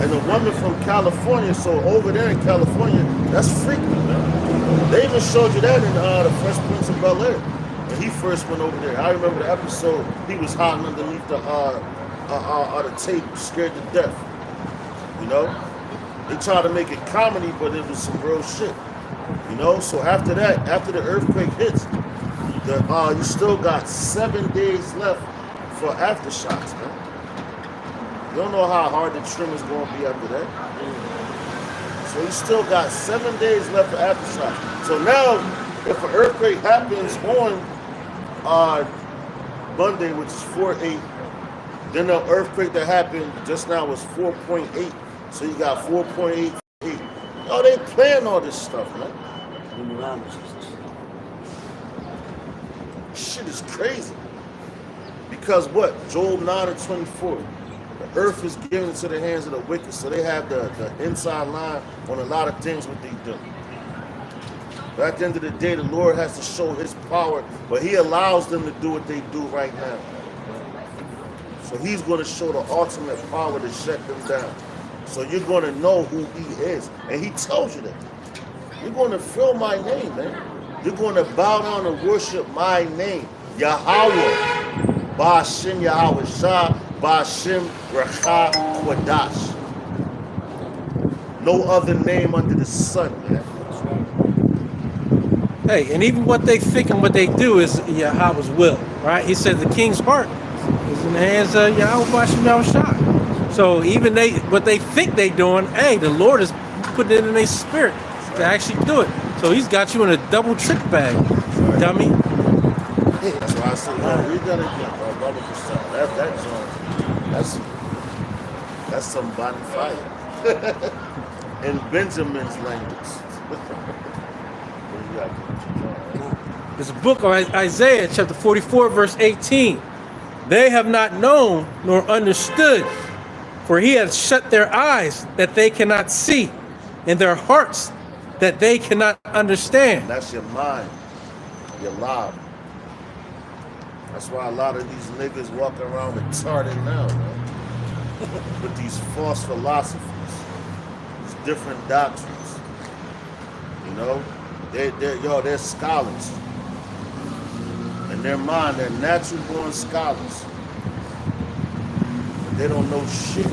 and the woman from California, so over there in California, that's freaky, man. They even showed you that in the Fresh Prince of Bel-Air. When he first went over there, I remember the episode, he was hiding underneath the table, scared to death. You know? They tried to make it comedy, but it was some real shit. You know? So after that, after the earthquake hits, you still got 7 days left for aftershocks, man. You don't know how hard the trim is going to be after that. So you still got 7 days left for aftershocks. So now, if an earthquake happens on Monday, which is 4.8, then the earthquake that happened just now was 4.8. So you got 4.88. Oh, they playing all this stuff, man. Shit is crazy. Because what? Job 9:24. The earth is given into the hands of the wicked. So they have the inside line on a lot of things what they do. But at the end of the day, the Lord has to show his power, but he allows them to do what they do right now. So he's going to show the ultimate power to shut them down. So you're going to know who he is. And he tells you that. You're going to feel my name, man. You're going to bow down and worship my name. Yahweh. Ba'ashem Yahweh Shah. Ba'ashem Rakha Kwadash. No other name under the sun, man. Hey, and even what they think and what they do is Yahweh's will, right? He said the king's heart is in the hands of Yahweh Ba'ashem Yahweh Shah. So even what they think they doing, hey, the Lord is putting it in their spirit to actually do it. So he's got you in a double trick bag, dummy. That's why I said, read that again, bro. Brother Kassan. That's some bonfire. In Benjamin's language. There's a book of Isaiah, chapter 44, verse 18. They have not known nor understood, for he hath shut their eyes that they cannot see, and their hearts that they cannot understand. That's your mind, your lob. That's why a lot of these niggas walking around retarded now, man. With these false philosophies, these different doctrines. You know, they're scholars. In their mind, they're natural born scholars. But they don't know shit.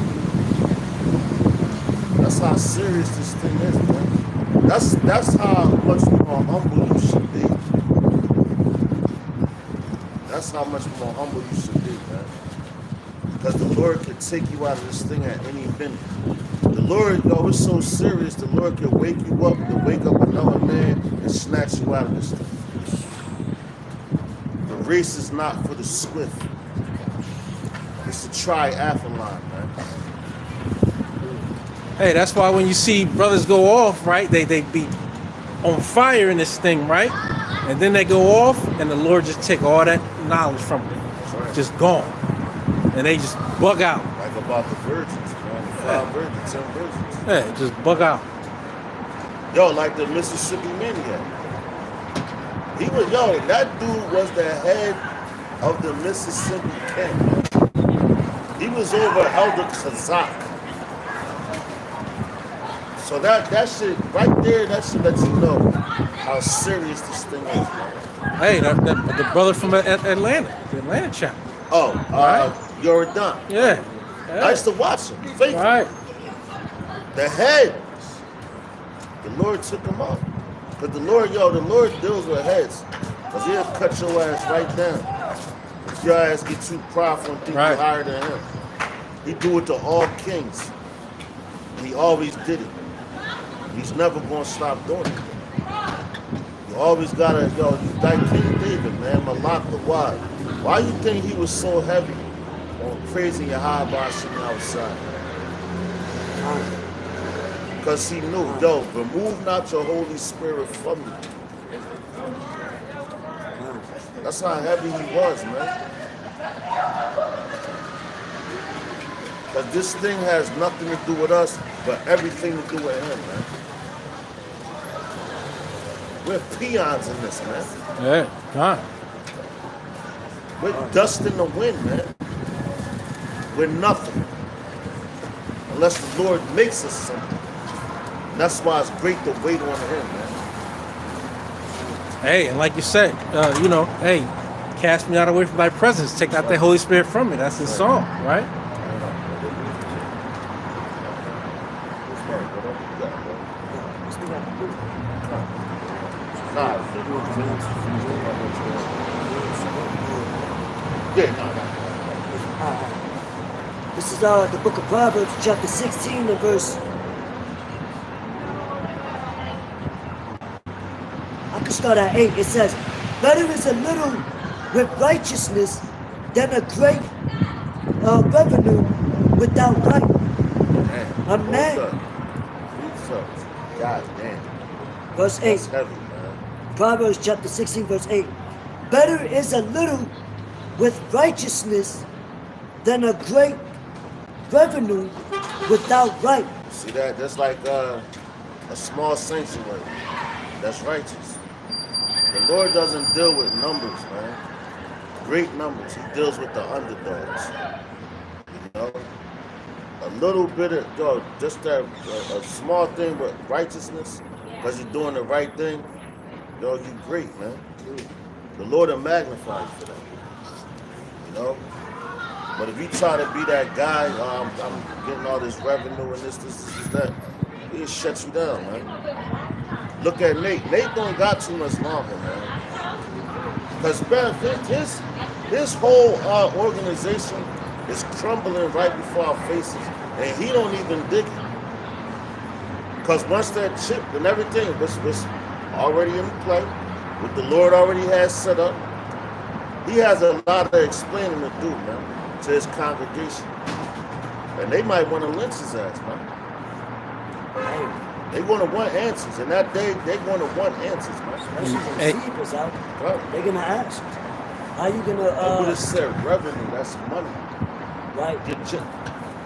That's how serious this thing is, man. That's how much more humble you should be. That's how much more humble you should be, man. Because the Lord could take you out of this thing at any minute. The Lord, is so serious, the Lord could wake you up, to wake up another man and snatch you out of this thing. The race is not for the swift. It's a triathlon, man. Hey, that's why when you see brothers go off, right, they be on fire in this thing, right? And then they go off, and the Lord just take all that knowledge from them. Right. Just gone. And they just bug out. Like about the virgins, man. The 5 virgins, 10 virgins. Yeah, just bug out. Yo, like the Mississippi Maniac. That dude was the head of the Mississippi camp. He was over Elder Kazak. So that shit right there, that should let you know how serious this thing is, man. Hey, the brother from Atlanta, the Atlanta chap. Oh, Right. You're done. Yeah. I used to watch him. Faithful. Right. The head. The Lord took him out. Because the Lord deals with heads. Because he'll cut your ass right down. If your ass get too prideful and think you're higher than him. He do it to all kings. And he always did it. He's never going to stop doing it. You always got to, like King David, man, Malak the Wise. Why you think he was so heavy on praising Yahweh Ba'ashem outside? Because he knew, remove not your Holy Spirit from me. That's how heavy he was, man. Because this thing has nothing to do with us, but everything to do with him, man. We're peons in this, man. Yeah, God. We're dust in the wind, man. We're nothing. Unless the Lord makes us something. And that's why it's great to wait on him, man. Hey, and like you said, hey, cast me not away from thy presence. Take not thy Holy Spirit from me. That's his song, right? This is the book of Proverbs, chapter 16 and verse. I can start at 8. It says, better is a little with righteousness than a great revenue without right. A man. God damn. Verse 8. That's heavy, man. Proverbs chapter 16, verse 8. Better is a little with righteousness than a great revenue without right. See that? That's like a small sanctuary. That's righteous. The Lord doesn't deal with numbers, man. Great numbers. He deals with the underdogs. You know? A little bit of, just that a small thing with righteousness, because you're doing the right thing, you're great, man. The Lord will magnify you for that. You know? But if you try to be that guy, I'm getting all this revenue and this, that, he'll shut you down, man. Look at Nate. Nate don't got too much longer, man. Because his whole organization is crumbling right before our faces, and he don't even dig it. Because once that chip and everything was already in play, what the Lord already has set up, he has a lot of explaining to do, man, to his congregation. And they might want to lynch his ass, man. They want to want answers, and that day they want to want answers, man. Especially when Hey. Steve was out, Right. they're gonna ask, how you I would gonna have said revenue, that's money. right? Get chip.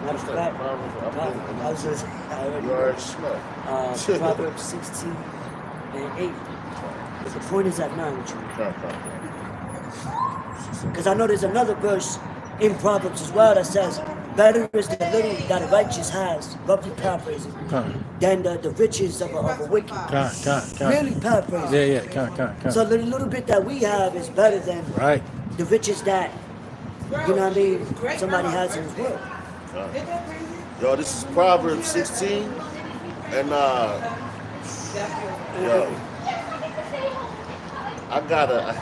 Matter of fact, I was just, I already You already smell. Proverbs 16 and 8. The point is at 9 with you. Because I know there's another verse in Proverbs as well that says, better is the little that a righteous has, roughly paraphrasing, than the riches of a wicked. Really paraphrasing. Yeah. So the little bit that we have is better than Right. the riches that, you know what I mean, somebody has in his world. Yo, this is Proverbs 16, and yo, I gotta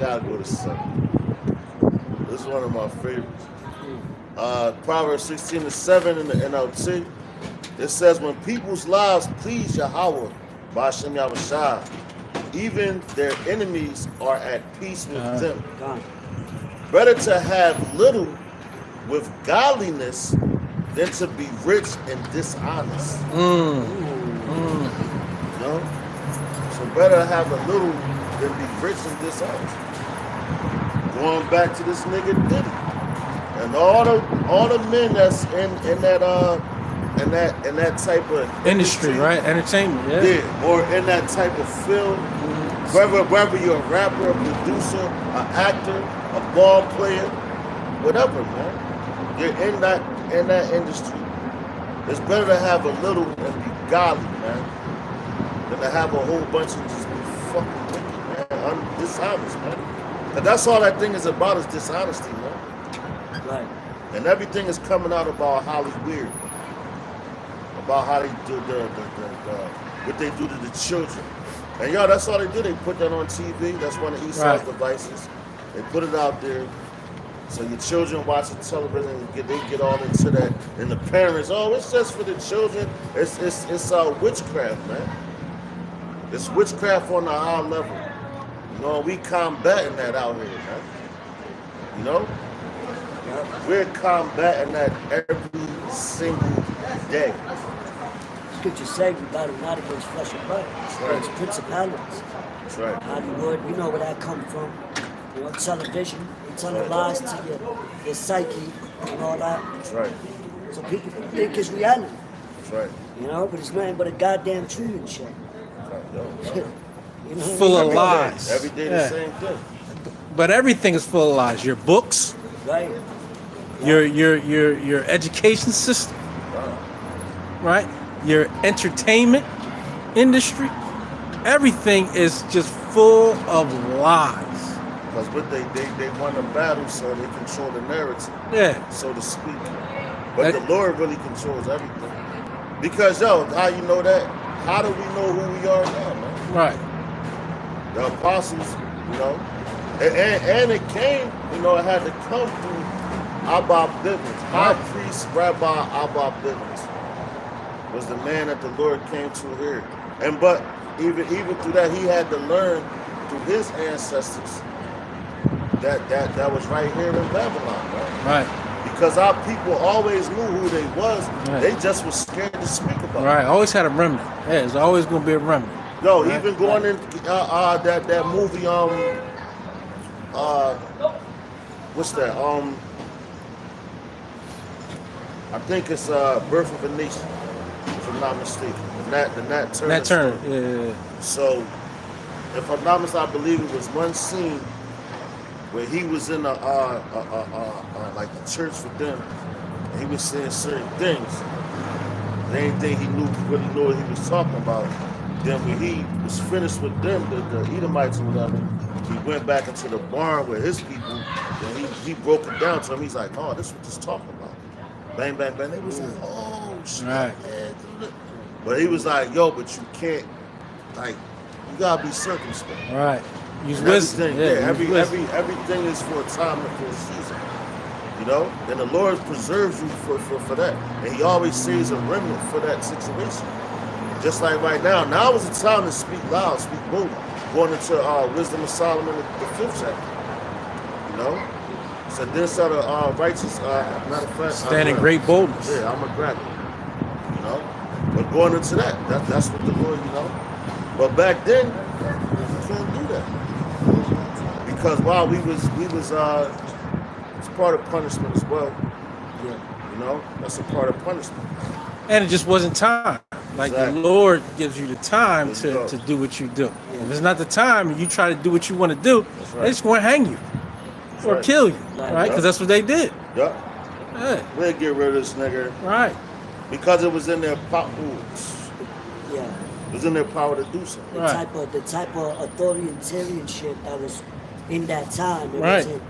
go to 7. This is one of my favorites. Proverbs 16 to 7 in the NLT. It says, when people's lives please Yahweh, Ba'ashem Yahushua, even their enemies are at peace with them. God. Better to have little with godliness than to be rich and dishonest. You know? So better have a little than be rich and dishonest. Going back to this nigga Diddy. And all the men that's in that type of Industry, right? Entertainment, yeah. yeah, or in that type of field, whether you're a rapper, a producer, an actor, a ball player, whatever, man. You're in that industry. It's better to have a little and be godly, man, than to have a whole bunch and just be fucking wicked, man, dishonest, man. And that's all that thing is about, is dishonesty, man. Right. And everything is coming out about Holly Weird. About how they do what they do to the children. And y'all, that's all they do. They put that on TV. That's one of Esau's devices. They put it out there. So your children watching television, they get all into that. And the parents, oh, it's just for the children. It's witchcraft, man. It's witchcraft on a high level. You know, we combating that out here, man. You know? We're combating that every single day. Scripture say we battle not against flesh and blood, right. against principalities. That's right. Hollywood, you know where that come from. You know, television, they tell lies to your psyche and all that. That's right. So people think it's reality. That's right. You know, but it's nothing but a goddamn Truman show. You know what I Full mean? of lies. Every day the Yeah. same thing. But everything is full of lies. Your books, Right. your education system, right? Your entertainment industry, everything is just full of lies. Because what they won a battle, so they control the narrative, Yeah. so to speak. But That- the Lord really controls everything. Because how you know that? How do we know who we are now, man? Right. The apostles, you know, and it came, you know, it had to come through Abba Bivens. High priest Rabbi Abba Bivens was the man that the Lord came to here. And but even through that, he had to learn through his ancestors that was right here in Babylon, right? Right. Because our people always knew who they was. Right. They just was scared to speak about it. Right. Always had a remnant. Yeah, there's always gonna be a remnant. Yo, Right. even going in that movie, what's that? I think it's Birth of a Nation, if I'm not mistaken. The Nat Turner. That turn. story. Yeah. So, if I'm not mistaken, I believe it was one scene where he was in like the church for them, And he was saying certain things. And anything he really knew what he was talking about. Then when he was finished with them, the Edomites or whatever, he went back into the barn with his people, and he broke it down to him. He's like, oh, this is what this talking about. Bang, bang, bang. They was like, oh, shit. Right. Man. But he was like, yo, but you can't, like, you gotta be circumspect. Right. Use And wisdom. everything, Use wisdom. everything is for a time and for a season. You know? And the Lord preserves you for that. And he always saves a remnant for that situation. Just like right now. Now is the time to speak loud, speak boldly. Going into Wisdom of Solomon, the 5th chapter. You know? So this are the righteous, matter of fact. Stand in great boldness. Yeah, I'm a grab it. You know? But going into that's what the Lord, you know? But back then, you couldn't do that. Because while we was it's part of punishment as well. Yeah. You know? That's a part of punishment. And it just wasn't time. Like Exactly. the Lord gives you the time There you go. to do what you do. If it's not the time and you try to do what you want to do, That's right. they just want to hang you or right. kill you, Right. right? Because that's what they did. Yup. Yeah, We'll get rid of this nigga. right. Because it was in their power. Yeah. It was in their power to do so. The Right. type of authoritarian shit that was in that time. It Right. wasn't,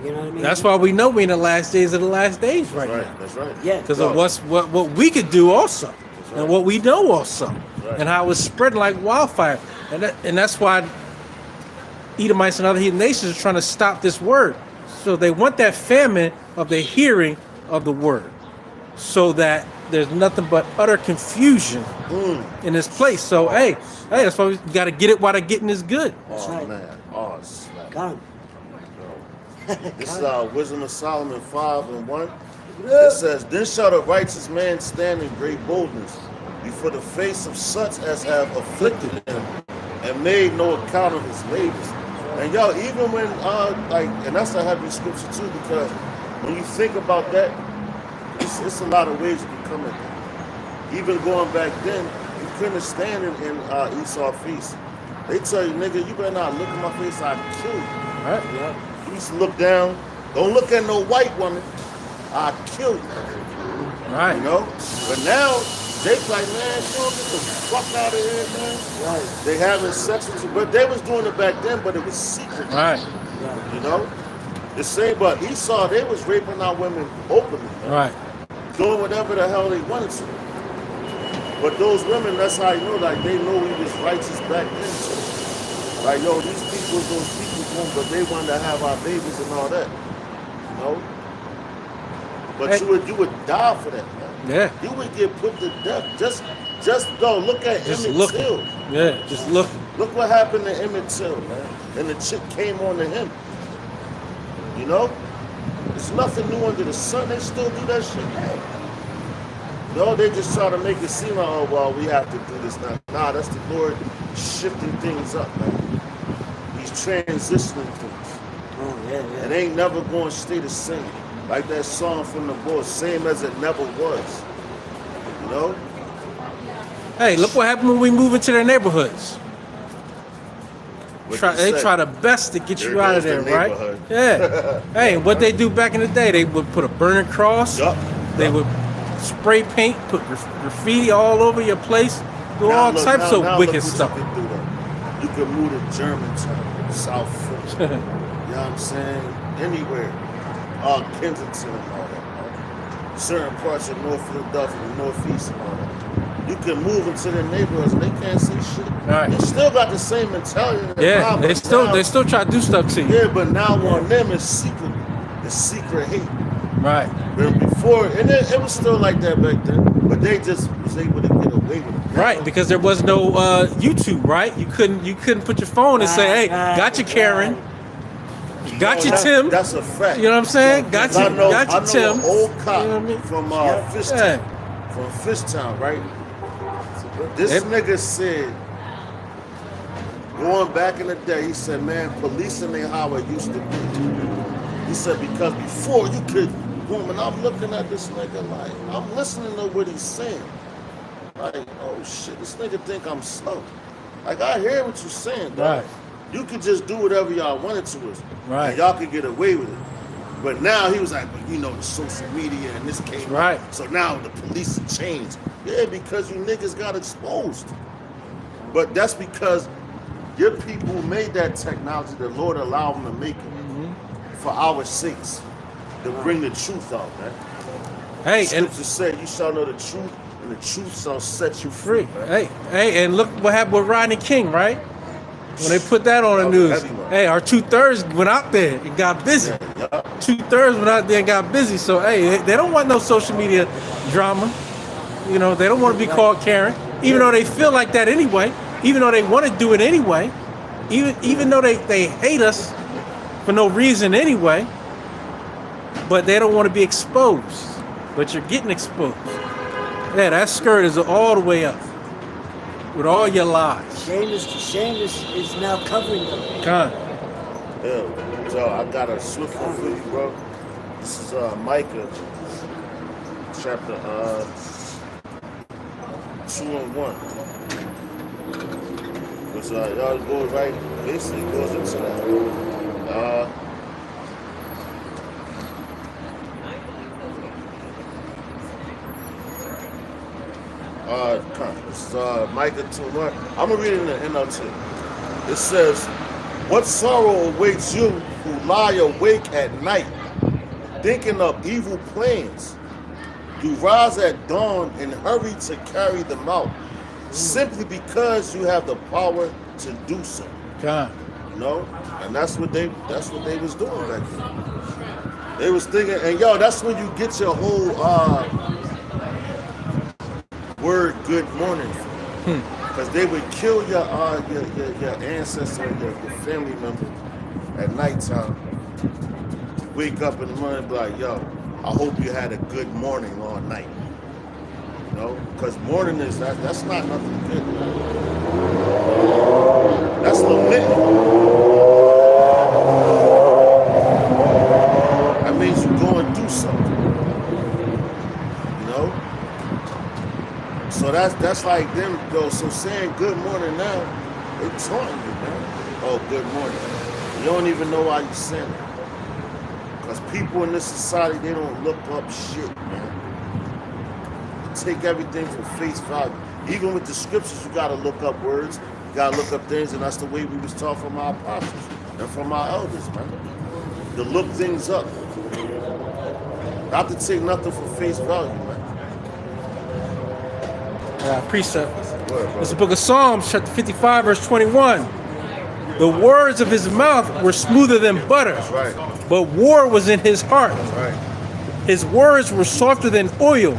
you know what I mean? That's why we know we're in the last days of the last days right That's now. right. That's right. Yeah. Because Yo, of what we could do also, right. and what we know also, right. and how it's spread like wildfire, and that's why Edomites and other heathen nations are trying to stop this word. So they want that famine of the hearing of the word, so that there's nothing but utter confusion in this place. So hey, that's why we got to get it while the getting is good. That's Oh right. man. Oh snap. Gone. This is Wisdom of Solomon 5:1. It says, "Then shall the righteous man stand in great boldness before the face of such as have afflicted him, and made no account of his labors." And yo, even when and that's a heavy scripture too, because when you think about that, it's a lot of ways you can come at that. Even going back then, you couldn't stand in Esau feast. They tell you, nigga, you better not look at my face, I'll kill you. Right? Yeah. You used to look down. Don't look at no white woman. I'll kill you. Right. You know? But now, they like, man, you don't get the fuck out of here, man. Right. They having sex with you. But they was doing it back then, but it was secret. Right. Yeah. You know? The same, but Esau, they was raping our women openly. Man. Right. Doing whatever the hell they wanted to. But those women, that's how you know, like, they know we was righteous back then. So, like, yo, these people, but they wanted to have our babies and all that. You know? But Hey. you would die for that, man. Yeah. You would get put to death. Just go look at Just Emmett look. Till. Yeah. Just look. Look what happened to Emmett Till, man. And the chick came on to him. You know? There's nothing new under the sun. They still do that shit now. No, they just try to make it seem like, oh, well, we have to do this now. Nah, that's the Lord shifting things up, man. He's transitioning things. Oh, yeah, It yeah. ain't never going to stay the same. Like that song from the boys, same as it never was. You know? Hey, look what happened when we move into their neighborhoods. What They you say? try the best to get There you out of goes there, the right? neighborhood. Yeah. Hey, what they do back in the day, they would put a burning cross. Yup. They would spray paint, put graffiti all over your place, do Now all look- types now of look wicked what stuff. You can do though. You can move to Germantown, South Philly. You know what I'm saying? Anywhere. Kensington and all that. Right? Certain parts of North Philadelphia, Northeast and all that. You can move into their neighborhoods and they can't say shit. Right. You still got the same mentality. and Yeah, vibe, they but still now- try to do stuff to you. Yeah, but now on them it's secret. It's secret hate. Right. But before, and it was still like that back then, but they just was able to get away with it. Right, because there was no YouTube, right? You couldn't put your phone and say, "Hey, got you, Karen. Got you, No, Tim." That's a fact. You know what I'm saying? Got I you, know, got I you, know Tim. an old cop You know what I mean? from Yeah. Fishtown. From Fishtown, right? This Yep. nigga said, going back in the day, he said, man, policing ain't how it used to be. He said, because before you could, boom, and I'm looking at this nigga like, I'm listening to what he's saying. Like, oh shit, this nigga think I'm slow. Like, I hear what you're saying, dog. Right. You could just do whatever y'all wanted to us. Right. And y'all could get away with it. But now he was like, well, you know, the social media and this came Right. out. So now the police have changed. Yeah, because you niggas got exposed. But that's because your people made that technology. The Lord allowed them to make it for our sakes, to bring the truth out, man. Hey, The and scriptures say you shall know the truth, and the truth shall set you free. free. Man. Hey, and look what happened with Rodney King, right? When they put that on the That was news. heavy, man. Hey, our 2/3 went out there and got busy. Yeah. 2/3 went out there and got busy. So hey, they don't want no social media drama. You know, they don't want to be called Karen, even though they feel like that anyway. Even though they want to do it anyway. Even though they hate us for no reason anyway. But they don't want to be exposed. But you're getting exposed. Yeah, that skirt is all the way up with all your lies. Shameless is now covering them. Con. Yeah. So I got a swift one for you, bro. This is Micah, chapter 2 and 1. Which y'all go right, basically goes into that. This is Micah 2:1. I'm gonna read it in the NLT. It says, "What sorrow awaits you who lie awake at night, thinking of evil plans? You rise at dawn and hurry to carry them out, simply because you have the power to do so." Con. You know, and that's what they was doing back then. They was thinking, and yo, that's when you get your whole word "good morning," because they would kill your ancestor, your family member at nighttime. Wake up in the morning and be like, "Yo, I hope you had a good morning all night." You know, because morning is that's not nothing good. That's lamenting. That means you go and do something. You know? So that's like them, though. So saying good morning now, they taunting you, man. Oh, good morning. You don't even know why you're saying it. Because people in this society, they don't look up shit, man. Take everything for face value. Even with the scriptures, you gotta look up words. You gotta look up things, and that's the way we was taught from our apostles and from our elders, man. To look things up. Not to take nothing for face value, man. Precept. Word, bro. It's the book of Psalms, chapter 55, verse 21. The words of his mouth were smoother than butter, Right, but war was in his heart. right, His words were softer than oil,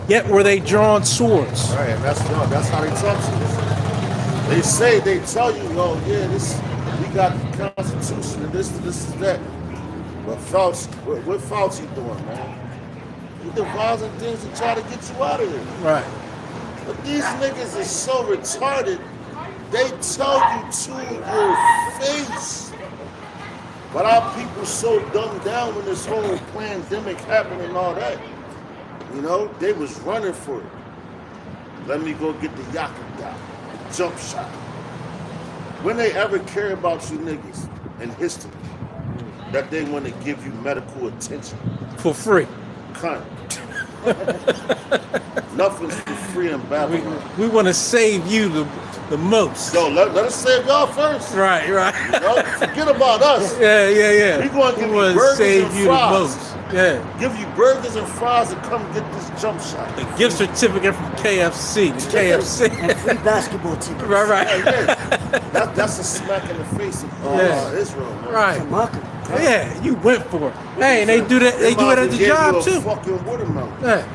yet were they drawn swords. right. And that's how they talk to you. They tell you, oh yeah, we got the Constitution and this is that. But Fauci, what Fauci doing, man? He devising things to try to get you out of here. Right. But these niggas are so retarded, they tell you to your face. But our people so dumbed down when this whole pandemic happened and all that. You know, they was running for it. Let me go get the yakada, the jump shot. When they ever care about you niggas in history, that they want to give you medical attention. For free. Cunt. Nothing's for free in Babylon. We want to save you the most. Yo, let us save y'all first. Right. You know, forget about us. Yeah. We gonna give you wanna burgers save and you fries. the most. Yeah. Give you burgers and fries to come get this jump shot. A gift certificate from KFC. The KFC. And free basketball tickets. right. Yeah. That's a smack in the face of Israel, man. Right. Market. Yeah, you went for it. Hey, and they do that. They do it at the job too. Fucking watermelon. Yeah.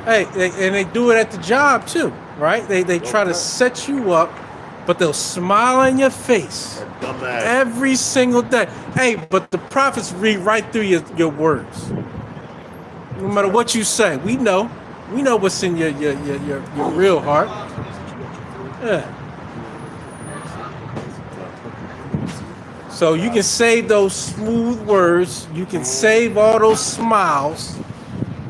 Hey, and they do it at the job too, right? They try to set you up, but they'll smile in your face That dumbass. every single day. Hey, but the prophets read right through your words. No matter what you say, we know what's in your real heart. Yeah. So you can save those smooth words. You can save all those smiles,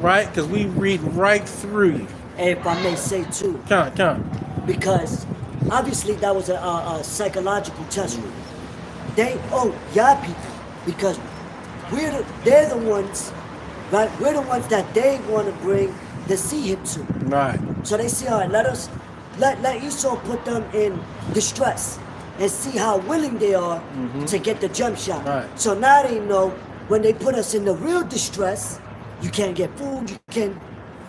right? Because we read right through you. And if I may say too, Come. because obviously that was a psychological test room. Y'all people, because they're the ones, right? We're the ones that they want to bring to see him to. Right. So they say, all right, let Esau put them in distress and see how willing they are to get the jump shot. Right. So now they know when they put us in the real distress, you can't get food, you can't.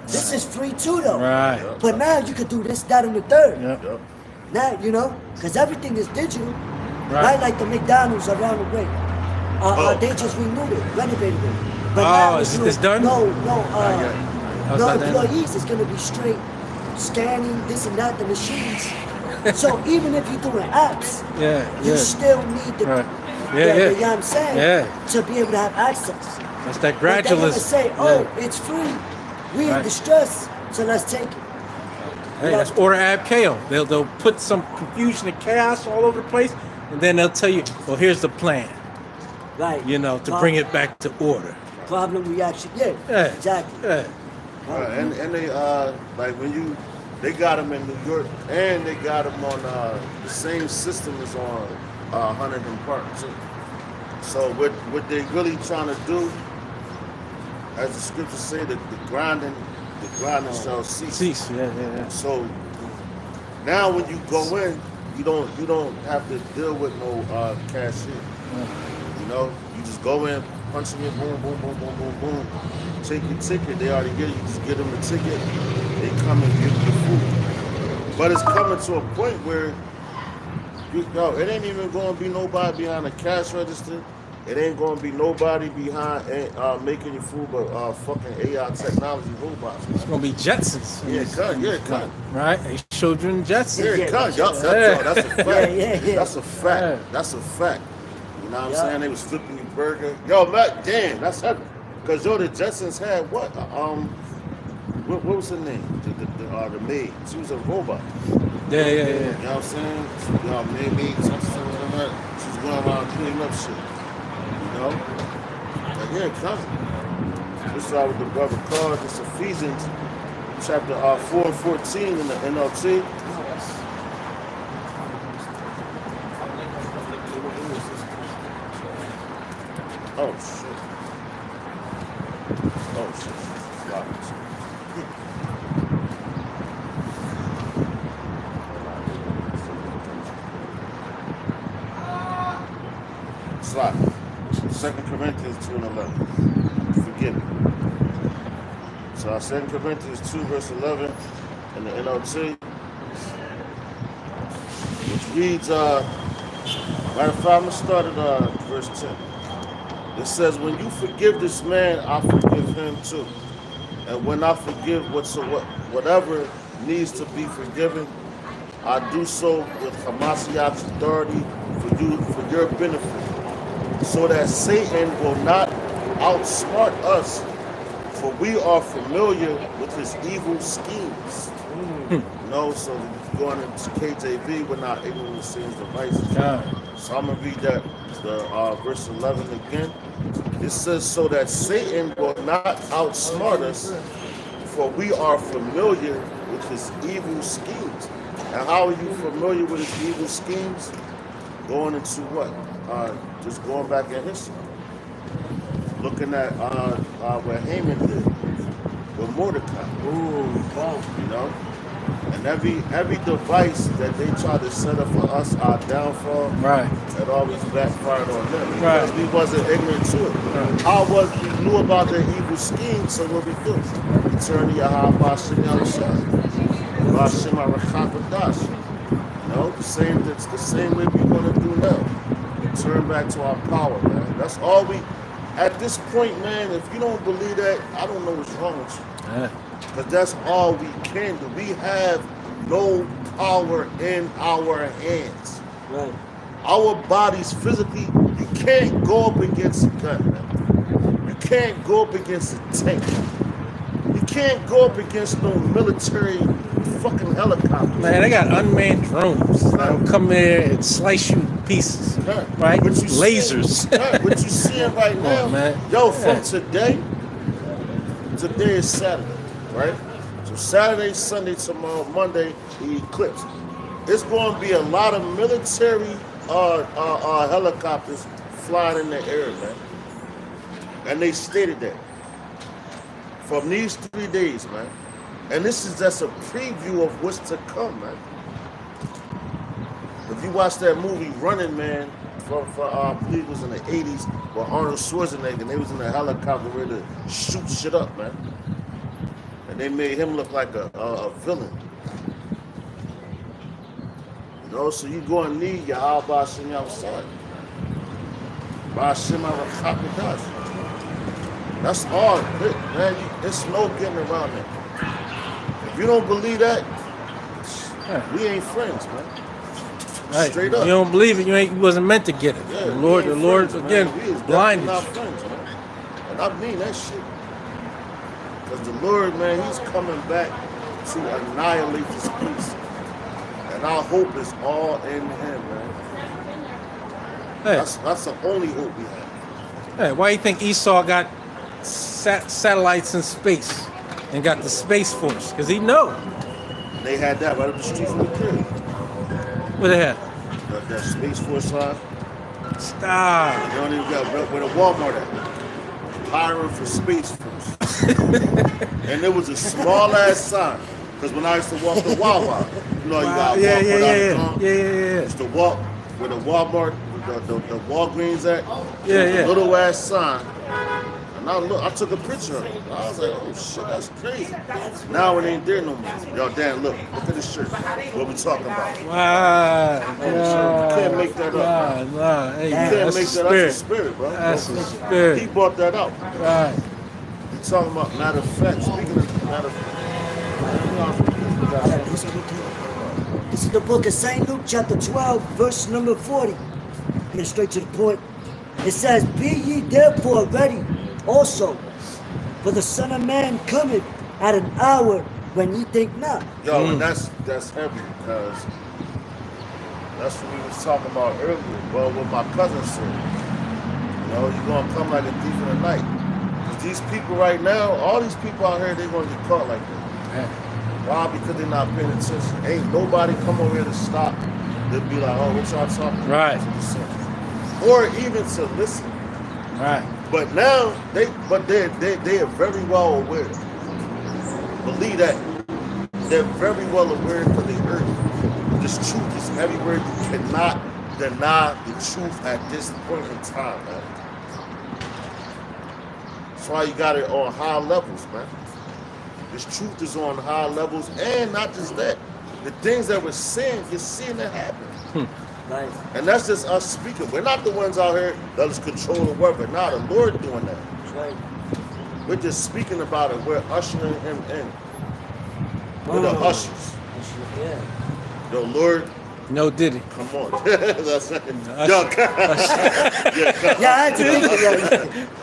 This is free too, though. Right. But now you can do this, that, and the third. Yep. Yep. Now, you know, because everything is digital. Right. Right? Like the McDonald's around the way. They just renewed it, renovated it. But now it's done? No, Oh, it's no not done? employees. It's going to be straight scanning this and that, the machines. So even if you're doing apps, you still need the, Right. you know what I'm saying? Yeah. To be able to have access. That's that But they're going to gradualism. say, oh, it's free. We in Right. distress, so let's take it. Hey, that's order ab chaos. They'll put some confusion and chaos all over the place, and then they'll tell you, well, here's the plan. Right. You know, to bring it back to order. Problem reaction. Yeah. Yeah. Exactly. Yeah. And they like when they got them in New York, and they got them on the same system as on Huntington Park too. So what they really trying to do, as the scriptures say, that the grinding shall cease. Cease. Yeah. So now when you go in, you don't have to deal with no cashier. You know, you just go in, punch in, boom, boom, boom, boom, boom, boom. Take your ticket. They already get it. You just get them the ticket. They come and give you the food. But it's coming to a point where it ain't even going to be nobody behind the cash register. It ain't going to be nobody behind making your food, but fucking AI technology robots. It's gonna be Jetsons. Cut. Right? They showed you in Jetsons. Yeah, cut. Yup, that's a fact. Yeah. That's a fact. Yeah. That's a fact. You know what I'm Yeah. saying? They was flipping your burger. Yo, Matt, damn, that's heavy. Because, the Jetsons had what? What was her name? The maid. She was a robot. Yeah. You know what I'm saying? Maid, something like that. She was going around cleaning up shit. You know? Like, yeah, come. This is with the brother called. It's Ephesians chapter 4 and 14 in the NLT. Oh shit. Slide. 2 Corinthians 2 and 11. Forgive me. So 2 Corinthians 2 verse 11 in the NLT, which reads, right if I'm going to start at verse 10. It says, when you forgive this man, I forgive him too. And when I forgive whatever needs to be forgiven, I do so with Hamashiach's authority for your benefit, so that Satan will not outsmart us, for we are familiar with his evil schemes. You know, so going into KJV, we're not ignorant of Satan's devices. So I'm going to read that, the verse 11 again. It says, so that Satan will not outsmart us, for we are familiar with his evil schemes. And how are you familiar with his evil schemes? Going into what? Just going back in history. Looking at what Haman did with Mordecai. You know? And every device that they try to set up for us, our downfall, it always backfired on them. Because we wasn't ignorant to it. How was we knew about their evil schemes, so what we do? We turn to Yahweh Ba'Shem Yahushua. Ba'Shem Arachakadash. You know, it's the same way we want to do now. Turn back to our power, man. That's all we, at this point, man, if you don't believe that, I don't know what's wrong with you. Because that's all we can do. We have no power in our hands. Right. Our bodies physically, you can't go up against a gun, man. You can't go up against a tank. You can't go up against no military fucking helicopters. Man, they got unmanned drones that'll come there and slice you to pieces. Right? What you Lasers. What you seeing right now, man. Yo, from today is Saturday, right? So Saturday, Sunday, tomorrow, Monday, the eclipse. It's going to be a lot of military helicopters flying in the air, man. And they stated that from these 3 days, man. And this is just a preview of what's to come, man. If you watch that movie Running Man, I believe it was in the 80s, with Arnold Schwarzenegger, and they was in a helicopter ready to shoot shit up, man. And they made him look like a villain. You know, so you go and need your Abba Shem outside. Ba'ashem Arakakodas. That's all, man. It's no getting around it. If you don't believe that, we ain't friends, man. Right. Straight up. You don't believe it, you wasn't meant to get it. Yeah, the Lord, friends, again, man. We is blinded not you. friends, man. And I mean that shit. Because the Lord, man, he's coming back to annihilate this peace. And our hope is all in him, man. Hey, That's the only hope we have. hey, why you think Esau got satellites in space and got the Space Force? Because he know They had that right up the street from the crib. what they had. That Space Force sign. Stop. You don't even got where the Walmart at. Hiring for Space Force. And there was a small ass sign. Because when I used to walk the Wawa, you know, you got to walk without a gun. Yeah. It's the walk where the Walmart, the Walgreens at. Yeah, There was yeah. a little ass sign. And I took a picture of it. I was like, oh shit, that's crazy. Now it ain't there no more. Yo, Dan, look at this shirt. What we talking about? Wow. You can't make that up. Nah. Hey, You can't that's make the that. spirit. That's the spirit, bro. That's the spirit. He brought that out. Right. We talking about matter of fact. Speaking of matter of fact. This is the book of St. Luke, chapter 12, verse number 40. Get straight to the point. It says, Be ye therefore ready also, for the Son of Man cometh at an hour when ye think not. Yo, and that's heavy because that's what we was talking about earlier. Well, what my cousin said. You know, you're gonna come like a thief in the night. 'Cause these people right now, all these people out here, they're gonna get caught like that. Yeah. Why? Because they're not paying attention. Ain't nobody come over here to stop. They'll be like, oh, what y'all talking about? Right. Or even to listen. Right. But now they are very well aware. Believe that. They're very well aware because they heard it. This truth is everywhere. You cannot deny the truth at this point in time, man. That's why you got it on high levels, man. This truth is on high levels, and not just that. The things that we're seeing, you're seeing it happen. Right. And that's just us speaking. We're not the ones out here that is controlling the weather. Nah, the Lord doing that. That's right. We're just speaking about it. We're ushering him in. We're the ushers. Yeah. Yo, Lord, No diddy. come on. That's it. Yo, Yeah, I had to think of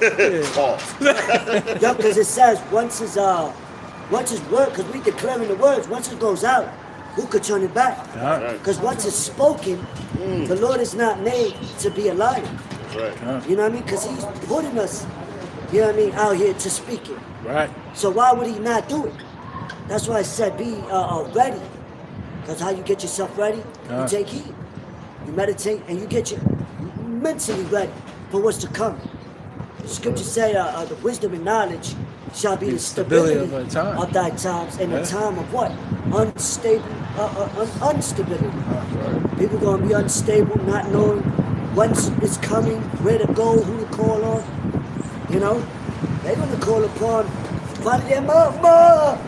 that. pause. Yeah, because it says once his word, because we declaring the words, once it goes out, who could turn it back? Right. Because once it's spoken, the Lord is not made to be a liar. That's right. You know what I mean? Because he's putting us, you know what I mean, out here to speak it. Right. So why would he not do it? That's why I said be ready. Because how you get yourself ready? You take heed. You meditate and you get you mentally ready for what's to come. The scriptures say the wisdom and knowledge shall be the stability of thy time. of thy times in Yeah. a time of what? Instability. People going to be unstable, not knowing whence it's coming, where to go, who to call on. You know? They're going to call upon Father their mama.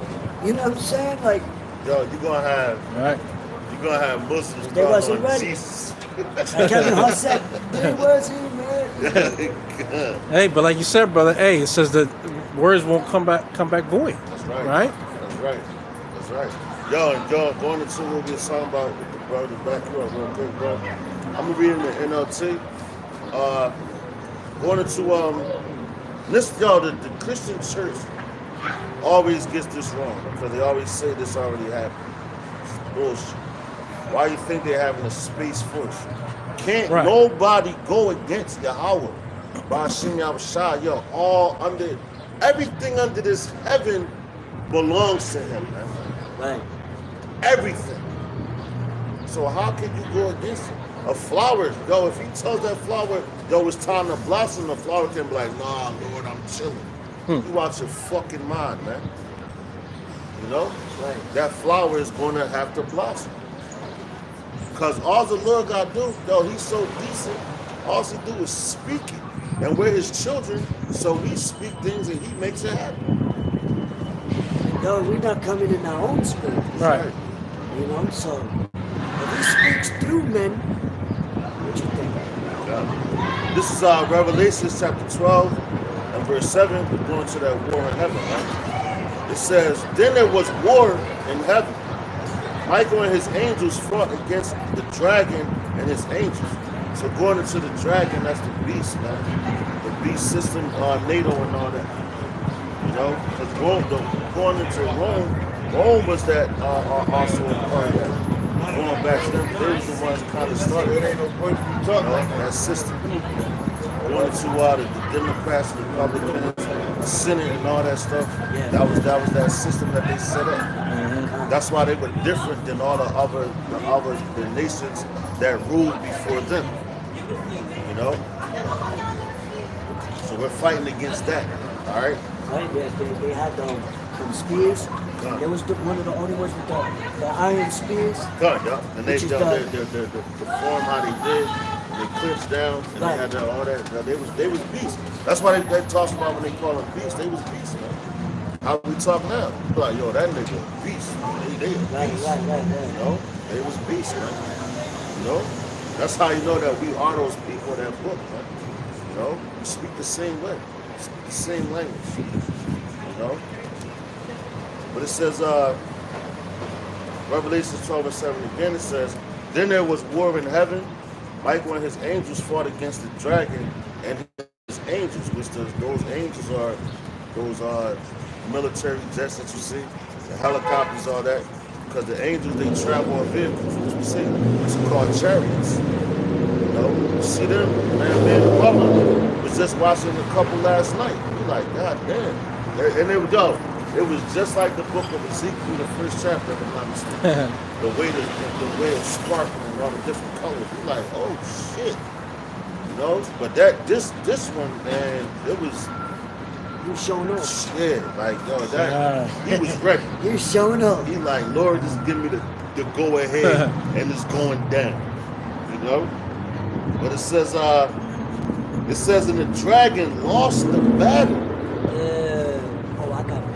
You know what I'm saying? Like, Yo, you're gonna have Muslims They calling wasn't on ready. Jesus. like Kevin Hart said, where was he, man? Hey, but like you said, brother, hey, it says that words won't come back void. That's right. Right? That's right. That's right. Yo, going into what we were talking about with the brother, back you up real quick, bro. I'm gonna read in the NLT. Going into this, yo, the Christian church always gets this wrong because they always say this already happened. It's bullshit. Why you think they're having a space force? Can't Right. nobody go against Yahweh. Ba'ashem Yahushua, yo, everything under this heaven belongs to him, man. Right. Everything. So how can you go against it? A flower, yo, if he tells that flower, yo, it's time to blossom, the flower can be like, nah, Lord, I'm chilling. You out your fucking mind, man. You know? Right. That flower is going to have to blossom. Because all the Lord God do, yo, he's so decent, all he do is speak it. And we're his children, so we speak things and he makes it happen. Yo, we're not coming in our own spirit. Right. You know, so if he speaks through men, what you think? Yeah. This is Revelation chapter 12 and verse 7. We're going to that war in heaven, right? It says, then there was war in heaven. Michael and his angels fought against the dragon and his angels. So going into the dragon, that's the beast, man. The beast system, NATO and all that. You know, because going into Rome was that also a part of that. Going back to them, they was the ones kind of started that system. Going into the Democrats, the Republicans, the Senate, and all that stuff. Yeah. That was that system that they set up. That's why they were different than all the other nations that ruled before them. You know? So we're fighting against that. All right? Right? They had some spears. There was one of the only ones with the iron spears. Good, yeah. And they Which is the form how they did, they clinched down, and Right. they had all that. They was beasts. That's why they talk about when they call them beasts. They was beasts, man. How we talk now? Like, yo, that nigga a beast. They a Right. beast. You know, they was beasts, man. You know, that's how you know that we are those people in that book, man. You know, we speak the same way, speak the same language. You know, but it says, Revelation 12 and 7 again. It says, then there was war in heaven. Michael and his angels fought against the dragon and his angels, which those angels are those military jets that you see, the helicopters, all that. Because the angels, they travel on vehicles, which we see. It's called chariots. You know, you see them? Man, Bubba was just watching a couple last night. You're like, God damn. And there we go. It was just like the book of Ezekiel, the first chapter, if I'm not mistaken. the way it's sparkling and all the different colors. You're like, oh shit. You know? But this one, man, it was You showing up. shit. Like, yo, he was ready. You showing up. He like, Lord, just give me the go ahead and it's going down. You know? But it says and the dragon lost the battle. Oh, I got it.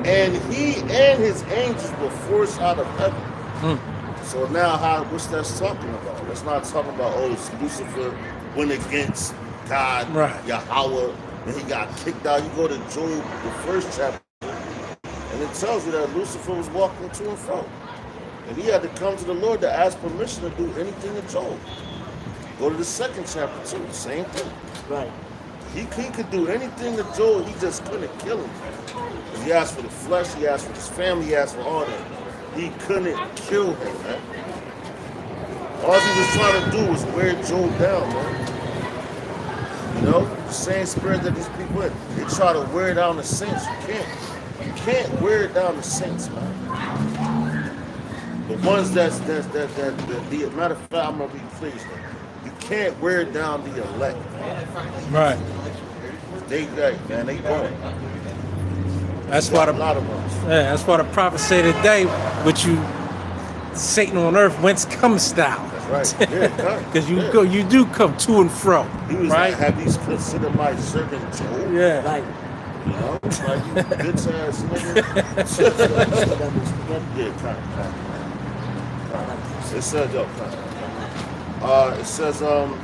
And he and his angels were forced out of heaven. So now what's that talking about? That's not talking about, it's Lucifer went against God, Right. Yahweh, and he got kicked out. You go to Job, the first chapter, and it tells you that Lucifer was walking to and fro. And he had to come to the Lord to ask permission to do anything to Job. Go to the second chapter too, same thing. Right. He could do anything to Job, he just couldn't kill him. He asked for the flesh, he asked for his family, he asked for all that. He couldn't kill him, man. All he was trying to do was wear Job down, man. You know, the same spirit that these people in. They try to wear down the saints. You can't wear down the saints, man. The ones the matter of fact, I'm gonna be pleased. You can't wear down the elect. Right. They going. That's why A lot of us. that's why the prophet say today, with you, Satan on earth, whence comest thou? That's right. Yeah, Because you do come to and fro. He was right? like, have you considered my servant Job? Yeah. Right. You know, like you bitch ass nigga. Yeah, kind of. It says, it says, and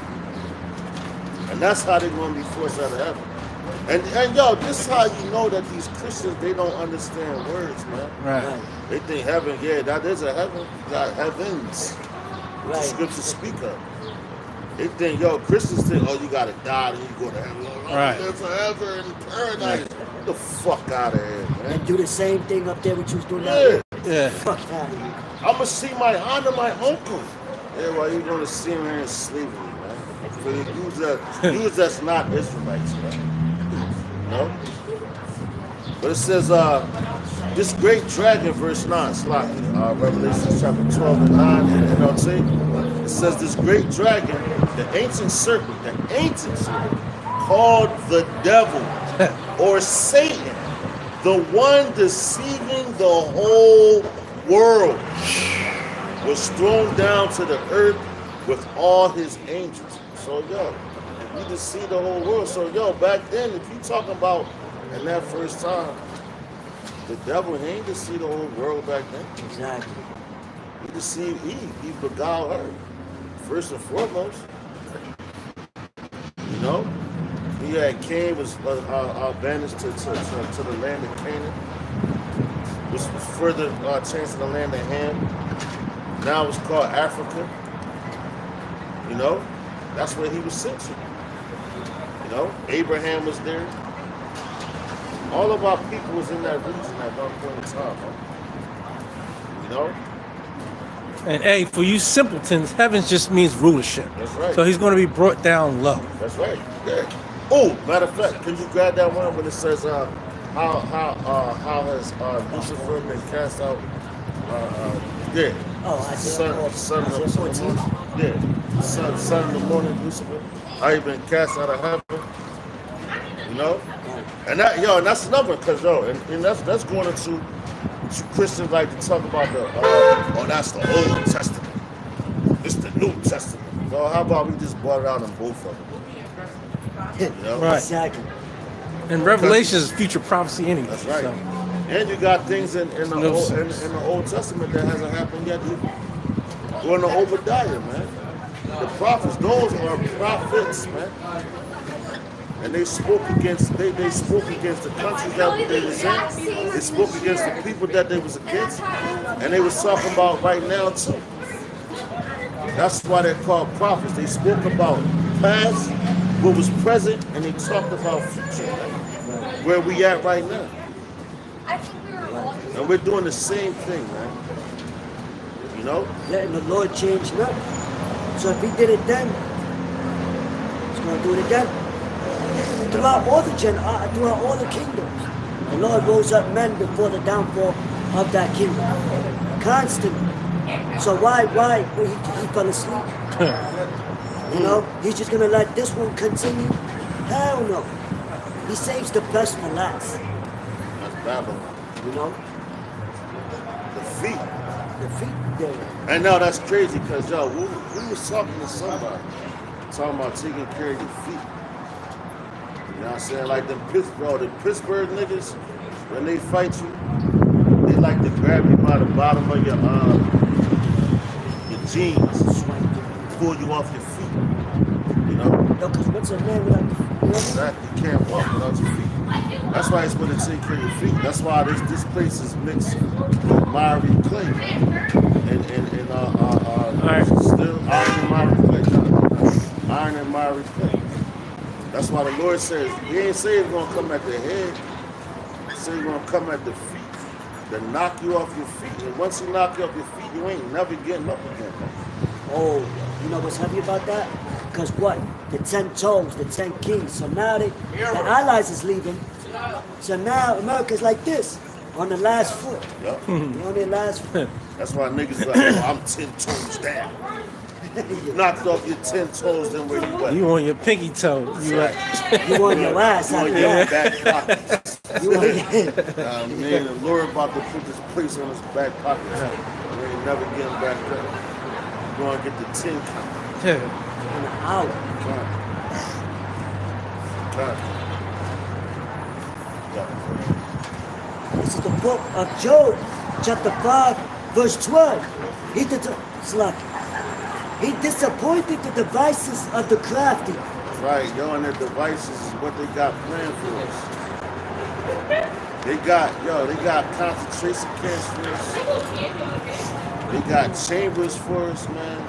that's how they're gonna be forced out of heaven. And yo, this is how you know that these Christians, they don't understand words, man. Right. They think heaven, yeah, that is a heaven. You got heavens. The Right. scriptures speak of. They think, yo, Christians think, oh, you gotta die and you go to heaven. Oh, Right. live forever in paradise. Get the fuck out of here, man. And do the same thing up there what you was doing down Yeah. there. Yeah. Fuck out of here. I'ma see my aunt and my uncle. Yeah, well, you gonna see him here in slavery, man. For you that's not Israelites, man. You know? But it says, This great dragon, verse 9, Revelation chapter 12 and 9 in NLT. It says this great dragon, the ancient serpent, called the devil or Satan, the one deceiving the whole world, was thrown down to the earth with all his angels. So yo, if you deceive the whole world, so yo, back then, if you talking about in that first time, the devil, he ain't deceived the whole world back then. Exactly. He deceived Eve. He beguiled her, first and foremost. You know? He had Cain was banished to the land of Canaan, which was further changed to the land of Ham. Now it's called Africa. You know? That's where he was sent to. You know? Abraham was there. All of our people was in that region at one point in time, huh? You know? And hey, for you simpletons, heavens just means rulership. That's right. So he's going to be brought down low. That's right. Yeah. Oh, matter of fact, can you grab that one when it says how has Lucifer been cast out? Yeah. Oh, Isaiah Son of the 14. morning. Yeah. Son of the morning, Lucifer. How he been cast out of heaven? You know. And that, yo, and that's another, cause yo, and that's going into Christians like to talk about the that's the Old Testament. It's the New Testament. So how about we just brought it out in both of them? You know? Right. Exactly. And Revelation is future prophecy anyway. That's right. So. And you got things in the No Old, sense. in the Old Testament that hasn't happened yet either. Or in the Obadiah, man. The prophets, those are prophets, man. And they spoke against they spoke against the countries that they was in. They spoke against the people that they was against. And they was talking about right now too. That's why they're called prophets. They spoke about past, what was present, and they talked about future, man. Where we at right now. And we're doing the same thing, man. You know? Letting the Lord change nothing. So if he did it then, he's going to do it again. Throughout all the kingdoms, the Lord rose up men before the downfall of that kingdom. Constantly. So why he fell asleep? You know, he's just gonna let this one continue? Hell no. He saves the best for last. That's Babylon. You know? The feet. The feet there. And now that's crazy because yo, we was talking to somebody, talking about taking care of your feet. You know what I'm saying? Like the Pittsburgh niggas, when they fight you, they like to grab you by the bottom of your jeans, pull you off your feet. You know? No, because what's a man without the feet? Exactly. You can't walk without your feet. That's why it's going to take care of your feet. That's why this place is mixed with miry clay. And still iron and miry clay. Iron and miry clay. That's why the Lord says, he ain't say he's going to come at the head. He said he's going to come at the feet. To knock you off your feet. And once he knock you off your feet, you ain't never getting up again. Oh, you know what's heavy about that? Because what? The 10 toes, the 10 keys. So now the allies is leaving. So now America's like this, on the last foot. Yep. You're on their last foot. That's why niggas like, oh, I'm 10 toes down. Knocked off your 10 toes, then where you at? You on your pinky toe. You You on your ass You on after your that. back pockets. You on your Man, the Lord about to put this place on his back pocket. We ain't never getting back up. We're gonna get the 10 count. in an hour. This is the book of Job, chapter 5, verse 12. He disappointed the devices of the crafty. Right, yo, and their devices is what they got planned for us. They got concentration camps for us. They got chambers for us, man.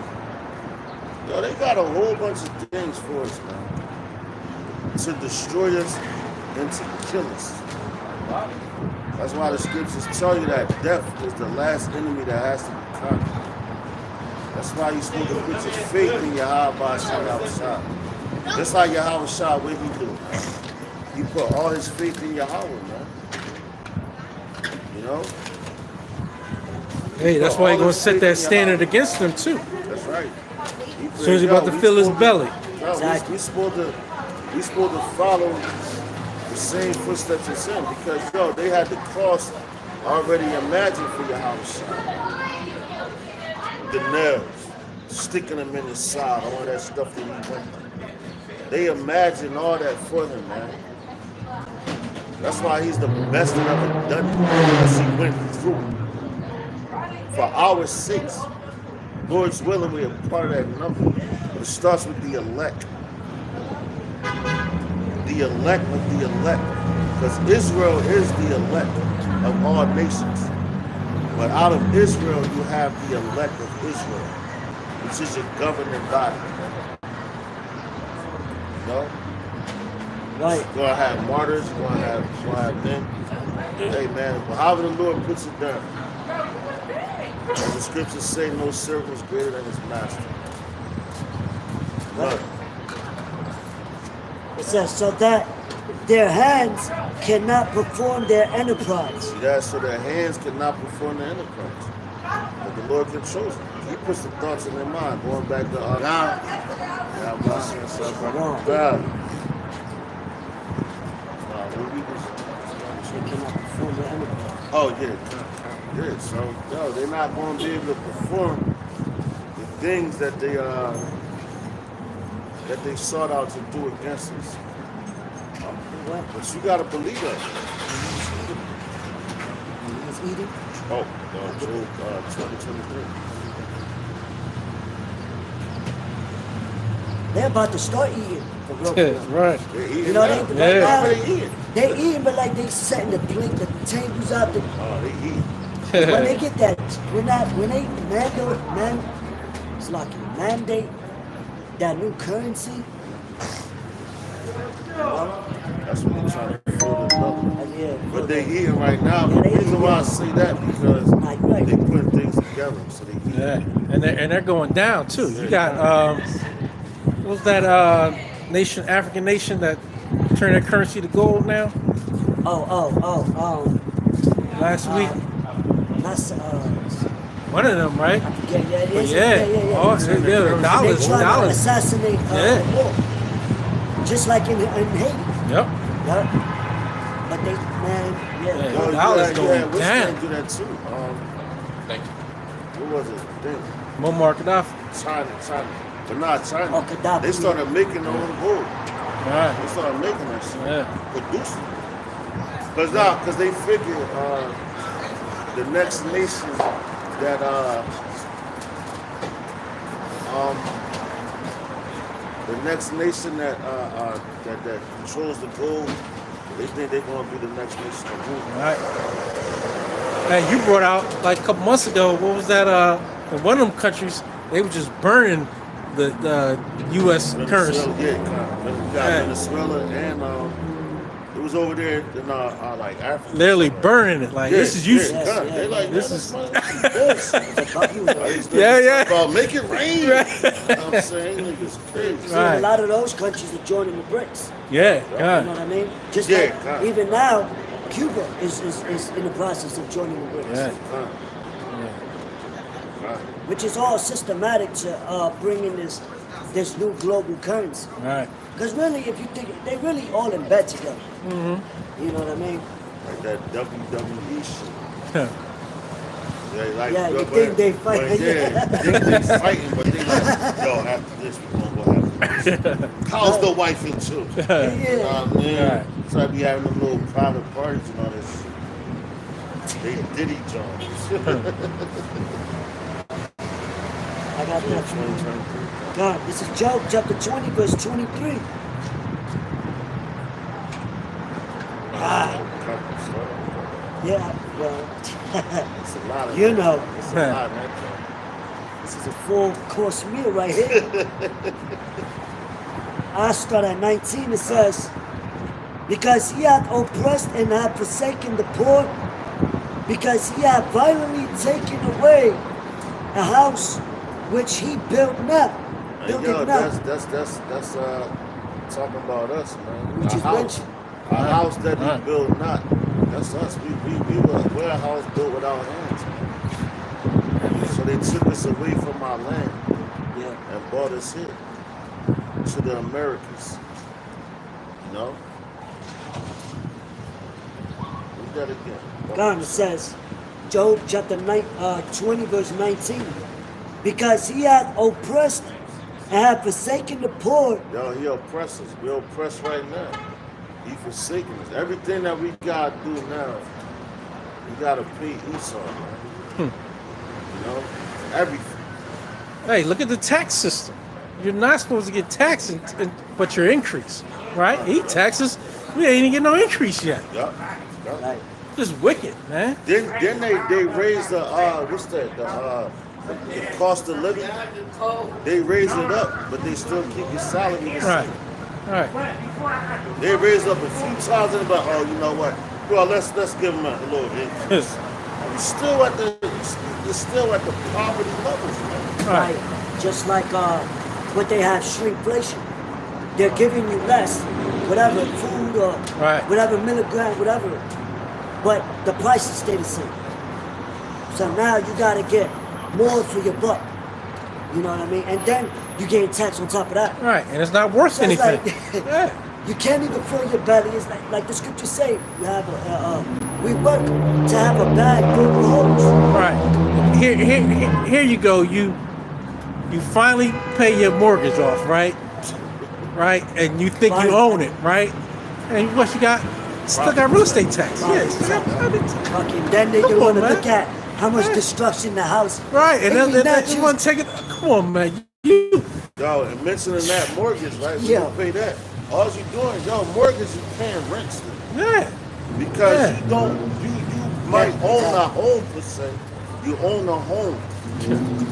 Yo, they got a whole bunch of things for us, man. To destroy us and to kill us. That's why the scriptures tell you that death is the last enemy that has to be conquered. That's why you're supposed to put your faith in Yahweh Shah. That's how Yahweh Shah, what he do. He put all his faith in Yahweh, man. You know? Hey, that's why you're gonna set that standard against them too. That's right. As soon as he's about to fill his belly. Exactly. We supposed to follow the same footsteps as him because they had the cross already imagined for your house. The nails, sticking them in his side, all that stuff that he went through. They imagined all that for him, man. That's why he's the best that ever done it because he went through it. For our sakes, Lord's willing, we are part of that number. But it starts with the elect. The elect of the elect. Because Israel is the elect of all nations. But out of Israel, you have the elect of Israel, which is your governing body. You know? Right. You're going to have martyrs, you're going to have them. Hey, man, however the Lord puts it down. And the scriptures say no servant is greater than his master. Right. It says, so that their hands cannot perform their enterprise. See that? So their hands cannot perform the enterprise. But the Lord controls it. He puts the thoughts in their mind. Going back to God. God bless you and stuff. God. They cannot perform their enterprise. Oh, yeah. Yeah, so they're not going to be able to perform the things that they sought out to do against us. But you got to believe that. He's eating. Oh, Job 2023. They're about to start eating. For real, for real. Right. They're eating You know, now. they Yeah. They eating. they eating, but like they setting the plate, the tables out. Oh, they eating. When they get that, when they mandate that new currency, That's what they're trying to fill the belly. yeah. But they eating right now. Yeah, The they reason why I eating. say that because Right. they putting things together, so they eat. Yeah, and they're going down too. You got what was that nation, African nation that turned their currency to gold now? Last week, That's one of them, right? yeah, it is. Yeah. Oh, They yeah, dollars, trying to dollars. assassinate Yeah. the war. Just like in Haiti. Yep. Yep. But they, man, Yeah. Yo, Dollars going what's down. going do that too? Thank you. What was it? Muammar Gaddafi. China. But not China. Oh, Gaddafi. They started making their own gold. Right. They started making that shit. Yeah. Producing it. Because they figure the next nation that that controls the gold, they think they're gonna be the next nation to rule. Right. Hey, you brought out like a couple months ago. What was that? In one of them countries, they were just burning the U.S. currency. Venezuela, yeah, we got Venezuela and it was over there in like Africa. Literally burning it. Like this is useful. yeah. They like This this is- is Yeah. about make it rain. Right. You know what I'm saying? Niggas crazy. See, Right. a lot of those countries are joining the BRICS. Yeah. You know Yeah. what I mean? Just Yeah, like God. even now, Cuba is in the process of joining the BRICS. Yeah. Which is all systematic to bring in this new global currency. Right. Because really, if you think, they really all in bed together. Mm-hmm. You know what I mean? Like that WWE shit. Like, Yeah, you but- think they but fight. yeah, you think they fighting, but they like, yo, after this, we gonna go after this. How's the wife and children? You know Yeah. what I mean? Right. So I be having them little private parties and all this shit. They Diddy Jones. I got that from you. God, this is Job chapter 20, verse 23. Yeah, well, It's a lot of you that. know, It's a lot, man. this is a full course meal right here. I start at 19, it says, because he hath oppressed and hath forsaken the poor, because he hath violently taken away a house which he built not. And Built yo, it not. that's talking about us, man. Which A is house, rich. a house that we Right. build not. That's us. We're a house built without hands, man. So they took us away from our land Yeah. and brought us here to the Americas. You know? Read that again. God, it says, Job chapter 20, verse 19. Because he hath oppressed and hath forsaken the poor. Yo, he oppressed us. We're oppressed right now. He forsaken us. Everything that we gotta do now, we gotta pay Esau, man. You know? Everything. Hey, look at the tax system. You're not supposed to get taxed, but you're increased, right? He taxes. We ain't even get no increase yet. Yup. Right. Just wicked, man. Then they raised the what's that? The cost of living. They raised it up, but they still keep your salary the Right, same. right. They raised up a few times and about, oh, you know what? Well, let's give them a little increase. You're still at the poverty levels, man. Right. Right. Just like what they have shrinkflation. They're giving you less, whatever food or Right. whatever milligram, whatever. But the prices stay the same. So now you gotta get more for your buck. You know what I mean? And then you gain tax on top of that. Right, and it's not worth So it's anything. like, Yeah. you can't even fill your belly. It's like the scriptures say, you have we work to have a bag filled with holes. Right. Here you go. You finally pay your mortgage off, right? Right, and you think you Right. own it, right? And what you got? Still got real estate tax. Right. Yeah, you still got property tax. Fucking then they Come want to on, man. look at how much Right. destruction the house. Right, and then not they just- want to take it. Come on, man. You Yo, and mentioning that mortgage, right? We Yeah. don't pay that. All you doing, yo, mortgage you paying rent still. yeah. Because Yeah. you might own a home per se. You own a home.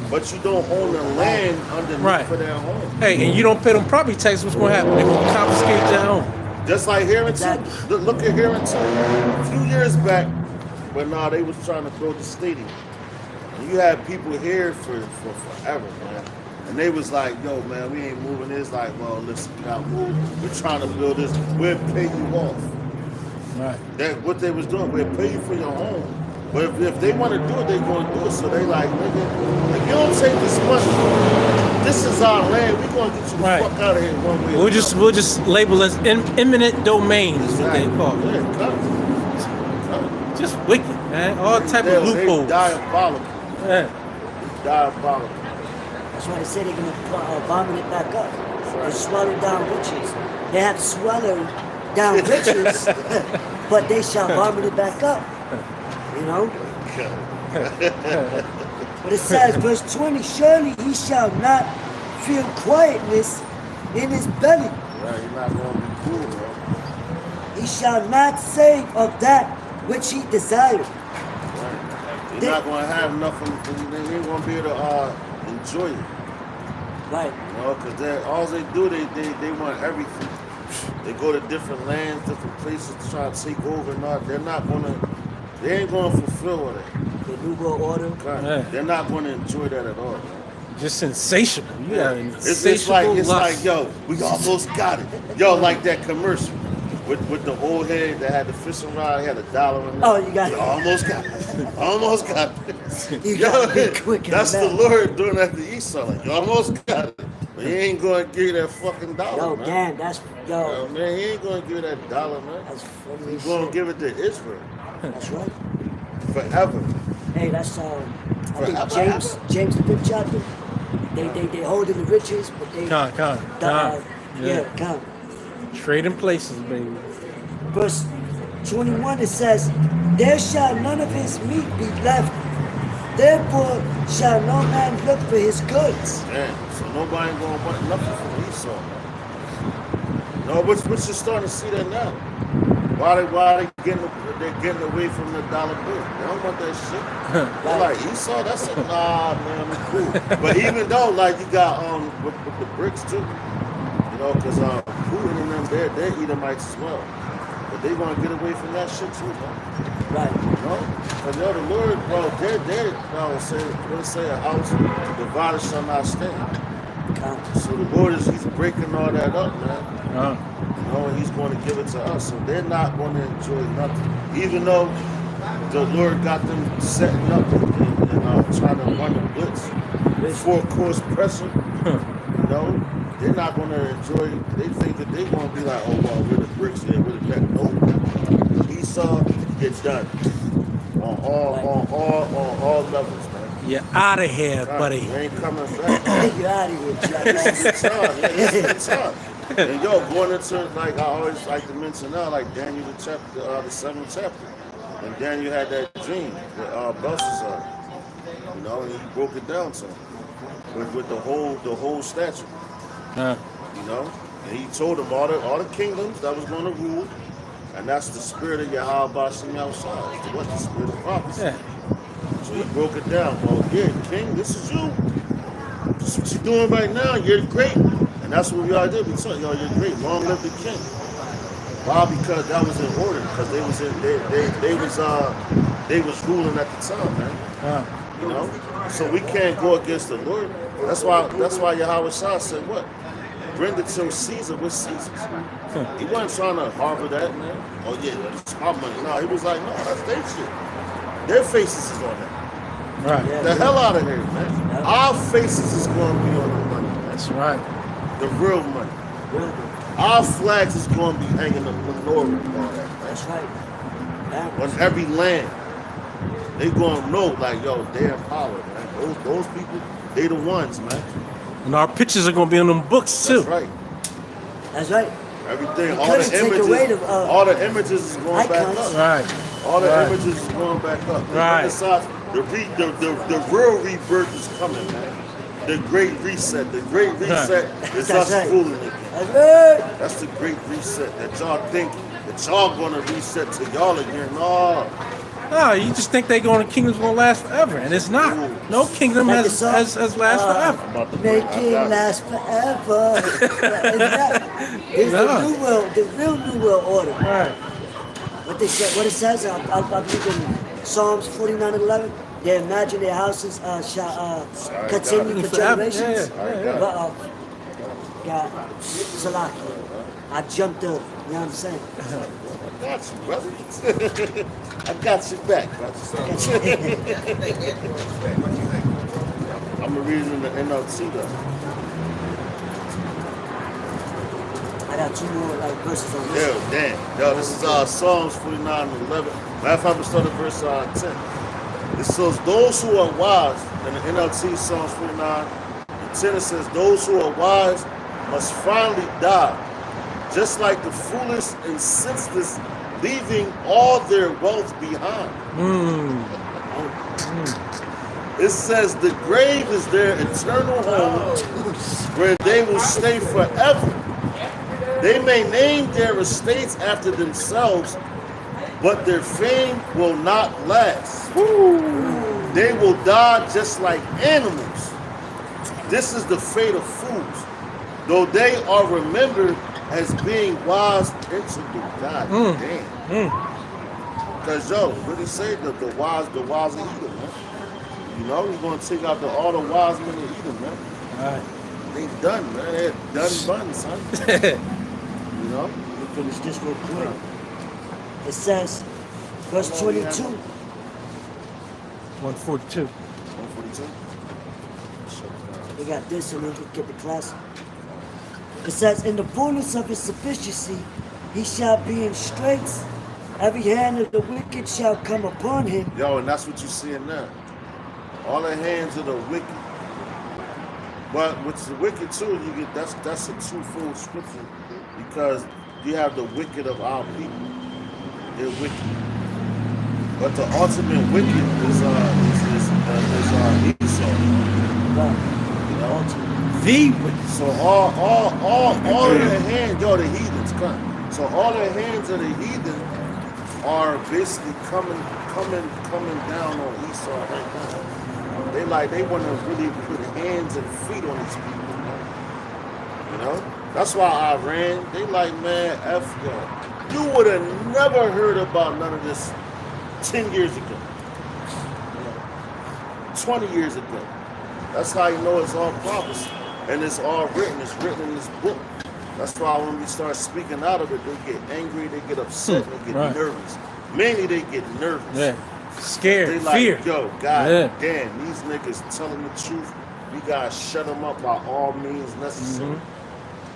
But you don't own the land underneath Right. for that home. Hey, and you don't pay them property taxes. What's going to happen? They're going to confiscate that home. Just like Harrington. Exactly. Look at Harrington. A few years back, when they was trying to build the stadium. And you had people here for forever, man. And they was like, yo, man, we ain't moving this. Like, well, listen, we're trying to build this. We'll pay you off. Right. That's what they was doing. We'll pay you for your home. But if they want to do it, they going to do it. So they like, nigga, if you don't take this money, this is our land. We're going to get you the Right. fuck out of here one way or We'll just label as eminent domain is what they call it. Yeah, come. Just wicked, man. All type of They loopholes. diabolical. Yeah. Diabolical. That's why they say they're gonna vomit it back up. They right. swallow down riches. They have swallowed down riches, but they shall vomit it back up. You know? But it says, verse 20, surely he shall not feel quietness in his belly. Right, you're not going to be cool, bro. He shall not say of that which he desired. Right. You're not going to have nothing. You ain't going to be able to enjoy it. Right. You know, because all they do, they want everything. They go to different lands, different places to try to take over. They ain't going to fulfill all that. The New World Order. Right. Yeah. They're not going to enjoy that at all, man. Just insatiable. You got an It's insatiable like, lust. yo, we almost got it. Yo, like that commercial with the old head that had the fishing rod, he had $1 in there. Oh, you got it. Almost got it. Almost got it. You gotta be quick in That's the the back. Lord doing that to Esau. Like, you almost got it. But he ain't going to give you that fucking dollar, Yo, man. Dan, that's, Yo, man, he ain't going to give you that dollar, man. that's funny He's as going to shit. give it to Israel That's right. forever. Hey, that's I Forever. think James the 5th chapter. They holding the riches, but they Con. count. Trading places, baby. Verse 21 it says, there shall none of his meat be left, therefore shall no man look for his goods. Man, so nobody ain't going to want nothing from Esau, man. No, but you're starting to see that now. Why they getting away from the dollar bill? They don't want that shit. They're like, Esau, that's it. Nah, man, we cool. But even though, like, you got with the bricks too, you know, because Putin and them, they're Edomites as well. But they want to get away from that shit too, man. Right. You know? Because the Lord, bro, they're say a house divided shall not stand. Countless. So the Lord is, he's breaking all that up, man. Uh, You know, and he's going to give it to us. So they're not going to enjoy nothing. Even though the Lord got them setting up and trying to run the blitz, four-course pressure, you know, they're not going to enjoy, they think that they're going to be like, oh, well, we're the bricks here, we're the back. No. Esau, get done. On all levels, man. you're out of here, buddy. You ain't coming back. You're out of here, Jack. It's time. It's time. And yo, going into, like I always like to mention now, like Daniel the 7th chapter. And Daniel had that dream with Belshazzar. You know, and he broke it down to him with the whole statue. You know, and he told him all the kingdoms that was going to rule, and that's the spirit of Yahweh Bashem outside. What the spirit of prophecy? Yeah. So he broke it down. Well, yeah, king, this is you. This is what you're doing right now. You're great. And that's what we all did. We told y'all, you're great. Long live the king. Why? Because that was in order. Because they was ruling at the time, man. You know? So we can't go against the Lord. That's why Yahweh Shah said what? Render to Caesar with Caesar's. He wasn't trying to harbor that, man. Oh yeah, that's my money. No, he was like, no, that's their shit. Their faces is on that. Right. Yeah. The hell out of here, man. Yeah. Our faces is going to be on the money, man. That's right. The real money. Really? Our flags is going to be hanging up the Lord and all that, man. That's right. That On every land. They going to know, like, yo, they're in power, man. Those people, they the ones, man. And our pictures are gonna be on them books too. That's right. That's right. Everything, You all couldn't the take images, away the, all the images is going back icons. up. Right. All the Right. images is going back up. Right. Besides, the real rebirth is coming, man. The great reset. The great reset is That's us right. fooling again. That's right. That's the great reset that y'all think that y'all gonna reset to y'all again. No. No, you just think the kingdom's gonna last forever, and it's not. No kingdom Like the has song, last forever. I'm about to Make I it got last forever. It's No. the new world, the real new world order. Right. What they said, what it says, I believe in Psalms 49:11. They imagine their houses shall continue for Forever. generations. Yeah. But God, Salaki, I jumped up. You know what I'm saying? I got you, brother. I got you back, brother. I'm gonna read it in the NLT though. I got two more like verses on this. Yo, damn. Yo, this is Psalms 49:11. Matter of fact, I'm gonna start at verse 10. It says, those who are wise, in the NLT Psalms 49, and 10 it says, those who are wise must finally die, just like the foolish and senseless, leaving all their wealth behind. It says the grave is their eternal home, where they will stay forever. They may name their estates after themselves, but their fame will not last. They will die just like animals. This is the fate of fools, though they are remembered as being wise integral. God damn. Because yo, what he say? The wise of Edom, man. You know, he's gonna take out all the wise men of Edom, man. Right. They done, man. They're done, son. You know? Let me finish this real quick. It says, verse 22. 142. 142. We got this and then we get the class. It says, in the fullness of his sufficiency, he shall be in straits. Every hand of the wicked shall come upon him. Yo, and that's what you're seeing now. All the hands of the wicked. But with the wicked too, you get that's a twofold scripture, because you have the wicked of our people. They're wicked. But the ultimate wicked is Esau. Right. You know? The wicked. So all of the hands, yo, the heathens come. So all the hands of the heathen are basically coming down on Esau right now. They want to really put hands and feet on these people, man. You know? That's why Iran, they like, man, F y'all. You would have never heard about none of this 10 years ago. 20 years ago. That's how you know it's all prophecy. And it's all written. It's written in this book. That's why when we start speaking out of it, they get angry, they get upset, they get Right. nervous. Mainly they get nervous. Yeah. Scared. They like, Fear. yo, God Yeah. damn, these niggas telling the truth. We gotta shut them up by all means necessary.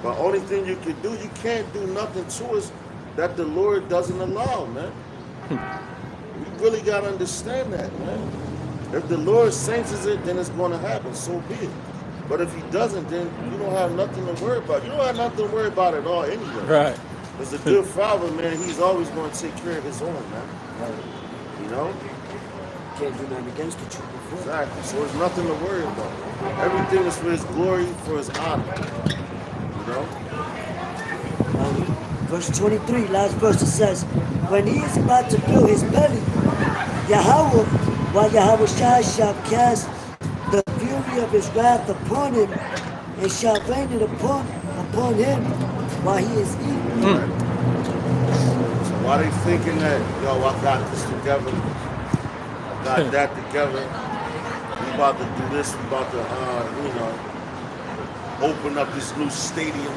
But only thing you can do, you can't do nothing to us that the Lord doesn't allow, man. We really gotta understand that, man. If the Lord senses it, then it's gonna happen. So be it. But if He doesn't, then you don't have nothing to worry about. You don't have nothing to worry about at all anyway. Right. As a good father, man, He's always gonna take care of His own, man. You know? Can't do nothing against the truth before. Exactly. So there's nothing to worry about. Everything is for His glory, for His honor. You know? Verse 23, last verse, it says, when he is about to fill his belly, Yahweh, while Yahweh shall cast the fury of his wrath upon him, and shall rain it upon him while he is eating. So why they thinking that, yo, I got this together, I got that together, we about to do this, we about to, open up this new stadium.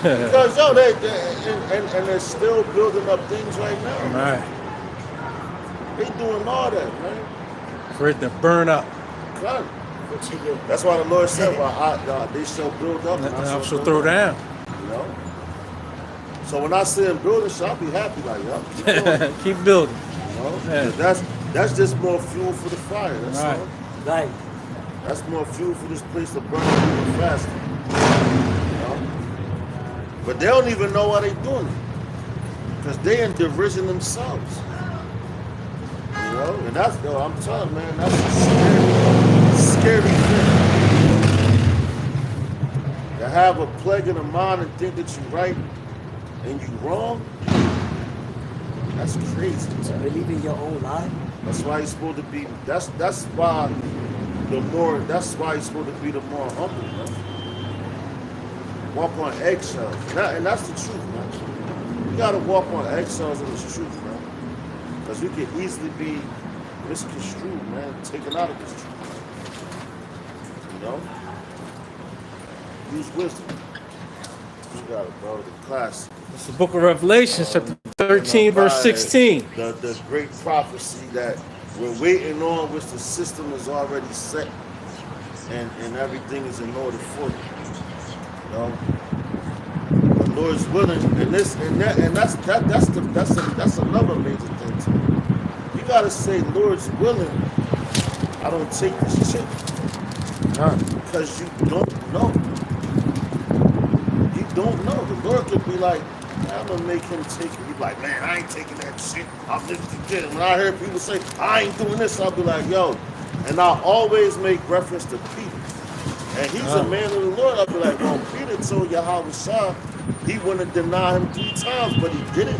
Because, yo, and they're still building up things right now. Right. They doing all that, man. For it to burn up. God. That's why the Lord said, well, they shall build up And I shall throw down. You know? So when I see them building, I'll be happy like, yo, keep building. Keep building. You know? Yeah. That's just more fuel for the fire. That's Right. all. Right. That's more fuel for this place to burn even faster. You know? But they don't even know why they're doing it. Because they in derision themselves. You know? And that's, yo, I'm telling you, man, that's a scary thing. To have a plague in the mind and think that you're right and you're wrong, that's crazy. To believe in your own lie. That's why he's supposed to be. That's why he's supposed to be the more humble, man. Walk on eggshells, and that's the truth, man. You gotta walk on eggshells in this truth, man, because we can easily be misconstrued, man, taken out of this truth. You know, use wisdom. You got it, bro. The class. It's the book of Revelation, chapter 13, verse 16. The great prophecy that we're waiting on, which the system is already set, and everything is in order for you. You know, the Lord's willing, and that's another major thing too. You gotta say, Lord's willing. I don't take this chip because you don't know. You don't know. The Lord could be like, I'm gonna make him take it. He's like, man, I ain't taking that shit. I'm just forgetting. When I hear people say, I ain't doing this, I'll be like, yo. And I always make reference to Peter. And he's a man of the Lord. I'll be like, well, Peter told Yahweh Shah he wouldn't deny him 3 times, but he did it.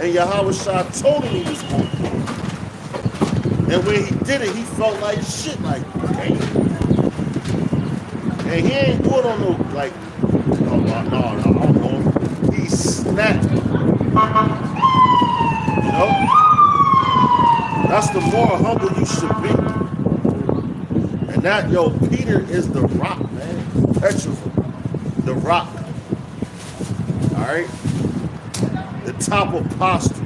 And Yahweh Shah told him he was going to do it. And when he did it, he felt like shit, like, damn. And he ain't do it on no, like, no. He snapped. You know? That's the more humble you should be. And that, yo, Peter is the rock, man. Petra, the rock. Alright? The top apostle.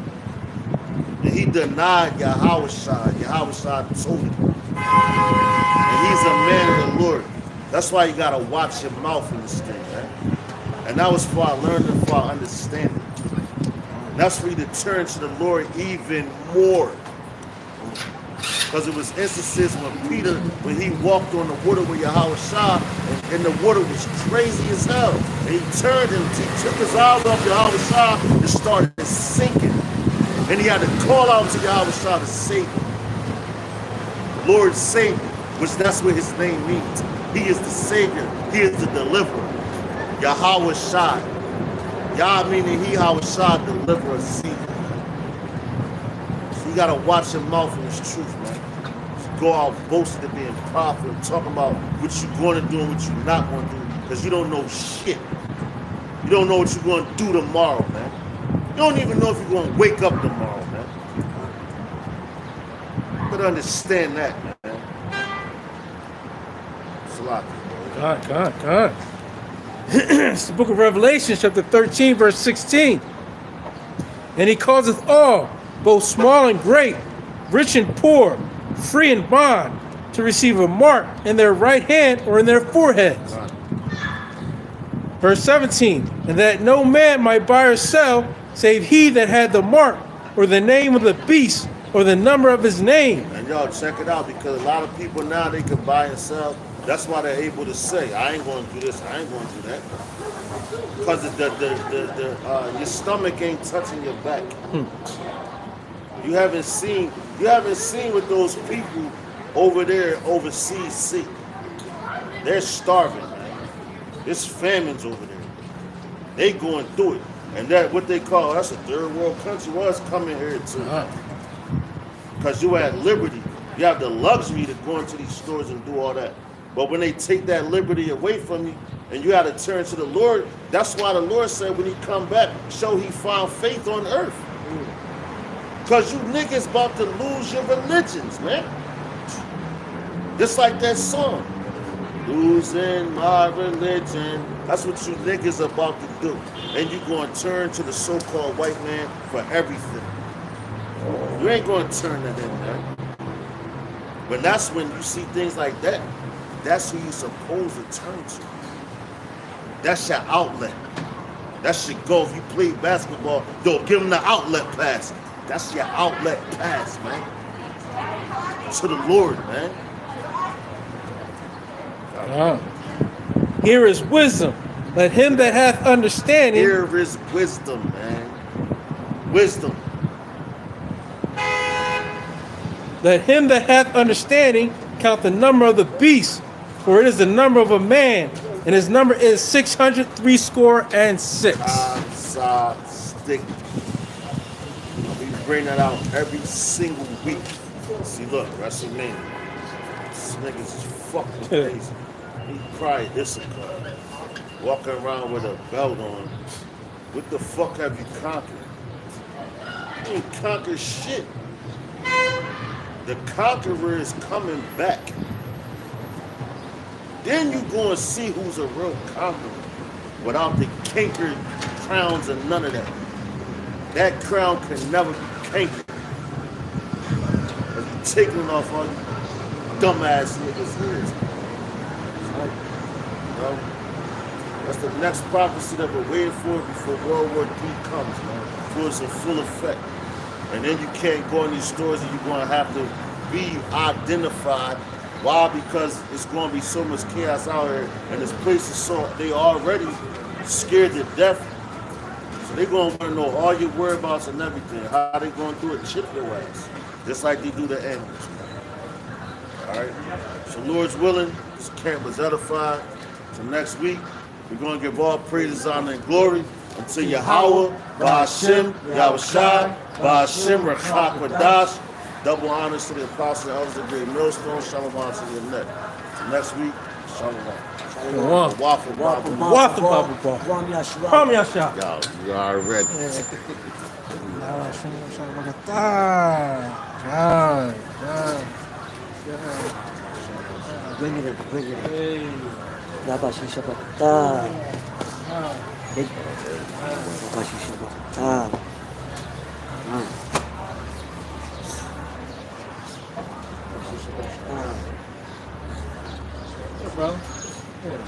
And he denied Yahweh Shah. Yahweh Shah told him. And he's a man of the Lord. That's why you gotta watch your mouth in this thing, man. And that was for our learning, for our understanding. And that's for you to turn to the Lord even more. Because it was instances when Peter, when he walked on the water with Yahweh Shah, and the water was crazy as hell. And he turned and he took his eyes off Yahweh Shah and started sinking. And he had to call out to Yahweh Shah to save him. Lord Savior, which that's what his name means. He is the Savior. He is the deliverer. Yahweh Shah. Yah meaning he, Yahweh Shah, deliverer, Savior. So you gotta watch your mouth in this truth, man. Go out boasting and being prideful and talking about what you're going to do and what you're not going to do, because you don't know shit. You don't know what you're going to do tomorrow, man. You don't even know if you're going to wake up tomorrow, man. You better understand that, man. It's a lot. God. It's the book of Revelation, chapter 13, verse 16. And he causeth all, both small and great, rich and poor, free and bond, to receive a mark in their right hand or in their foreheads. Verse 17. And that no man might buy or sell, save he that had the mark, or the name of the beast, or the number of his name. And y'all check it out, because a lot of people now, they can buy and sell. That's why they're able to say, I ain't going to do this, I ain't going to do that. Because your stomach ain't touching your back. You haven't seen what those people over there overseas see. They're starving, man. There's famines over there. They going through it. And that what they call, that's a third world country. Well, it's coming here too. Because you at liberty. You have the luxury to go into these stores and do all that. But when they take that liberty away from you and you got to turn to the Lord, that's why the Lord said when he come back, show he found faith on earth. Because you niggas about to lose your religions, man. Just like that song. Losing my religion. That's what you niggas about to do. And you going to turn to the so-called white man for everything. You ain't going to turn to him, man. But that's when you see things like that. That's who you're supposed to turn to. That's your outlet. That's your goal. If you play basketball, yo, give him the outlet pass. That's your outlet pass, man. To the Lord, man. Here is wisdom. Let him that hath understanding. Here is wisdom, man. Wisdom. Let him that hath understanding count the number of the beast, for it is the number of a man, and his number is 666. Stick. We bring that out every single week. See, look, WrestleMania. This niggas is fucking crazy. He probably Issachar, walking around with a belt on. What the fuck have you conquered? You ain't conquered shit. The conqueror is coming back. Then you go and see who's a real conqueror without the cankered crowns and none of that. That crown can never be cankered. If you taking off all you dumbass niggas' heads. You know? That's the next prophecy that we're waiting for before World War III comes, man. Before it's in full effect. And then you can't go in these stores and you're going to have to be identified. Why? Because it's going to be so much chaos out here and this place is so, they already scared to death. So they're going to want to know all your whereabouts and everything. How they going to do it? Chip your ass. Just like they do the animals. All right? So Lord's willing, this camp was edified. So next week, we're going to give all praises, honor, and glory unto Yahweh, Ba'ashem, Yahushua, Ba'ashem, Rachak Wadash. Double honors to the apostle, elders of the great millstone. Shalom to your neck. So next week, shalom. Waffle, waffle, Waffle, waffle, Kwam Yashua. Kwam Yasha. Y'all, you already. Bring it in, bring it in. Yabashi Shabbat. Yabashi Shabbat.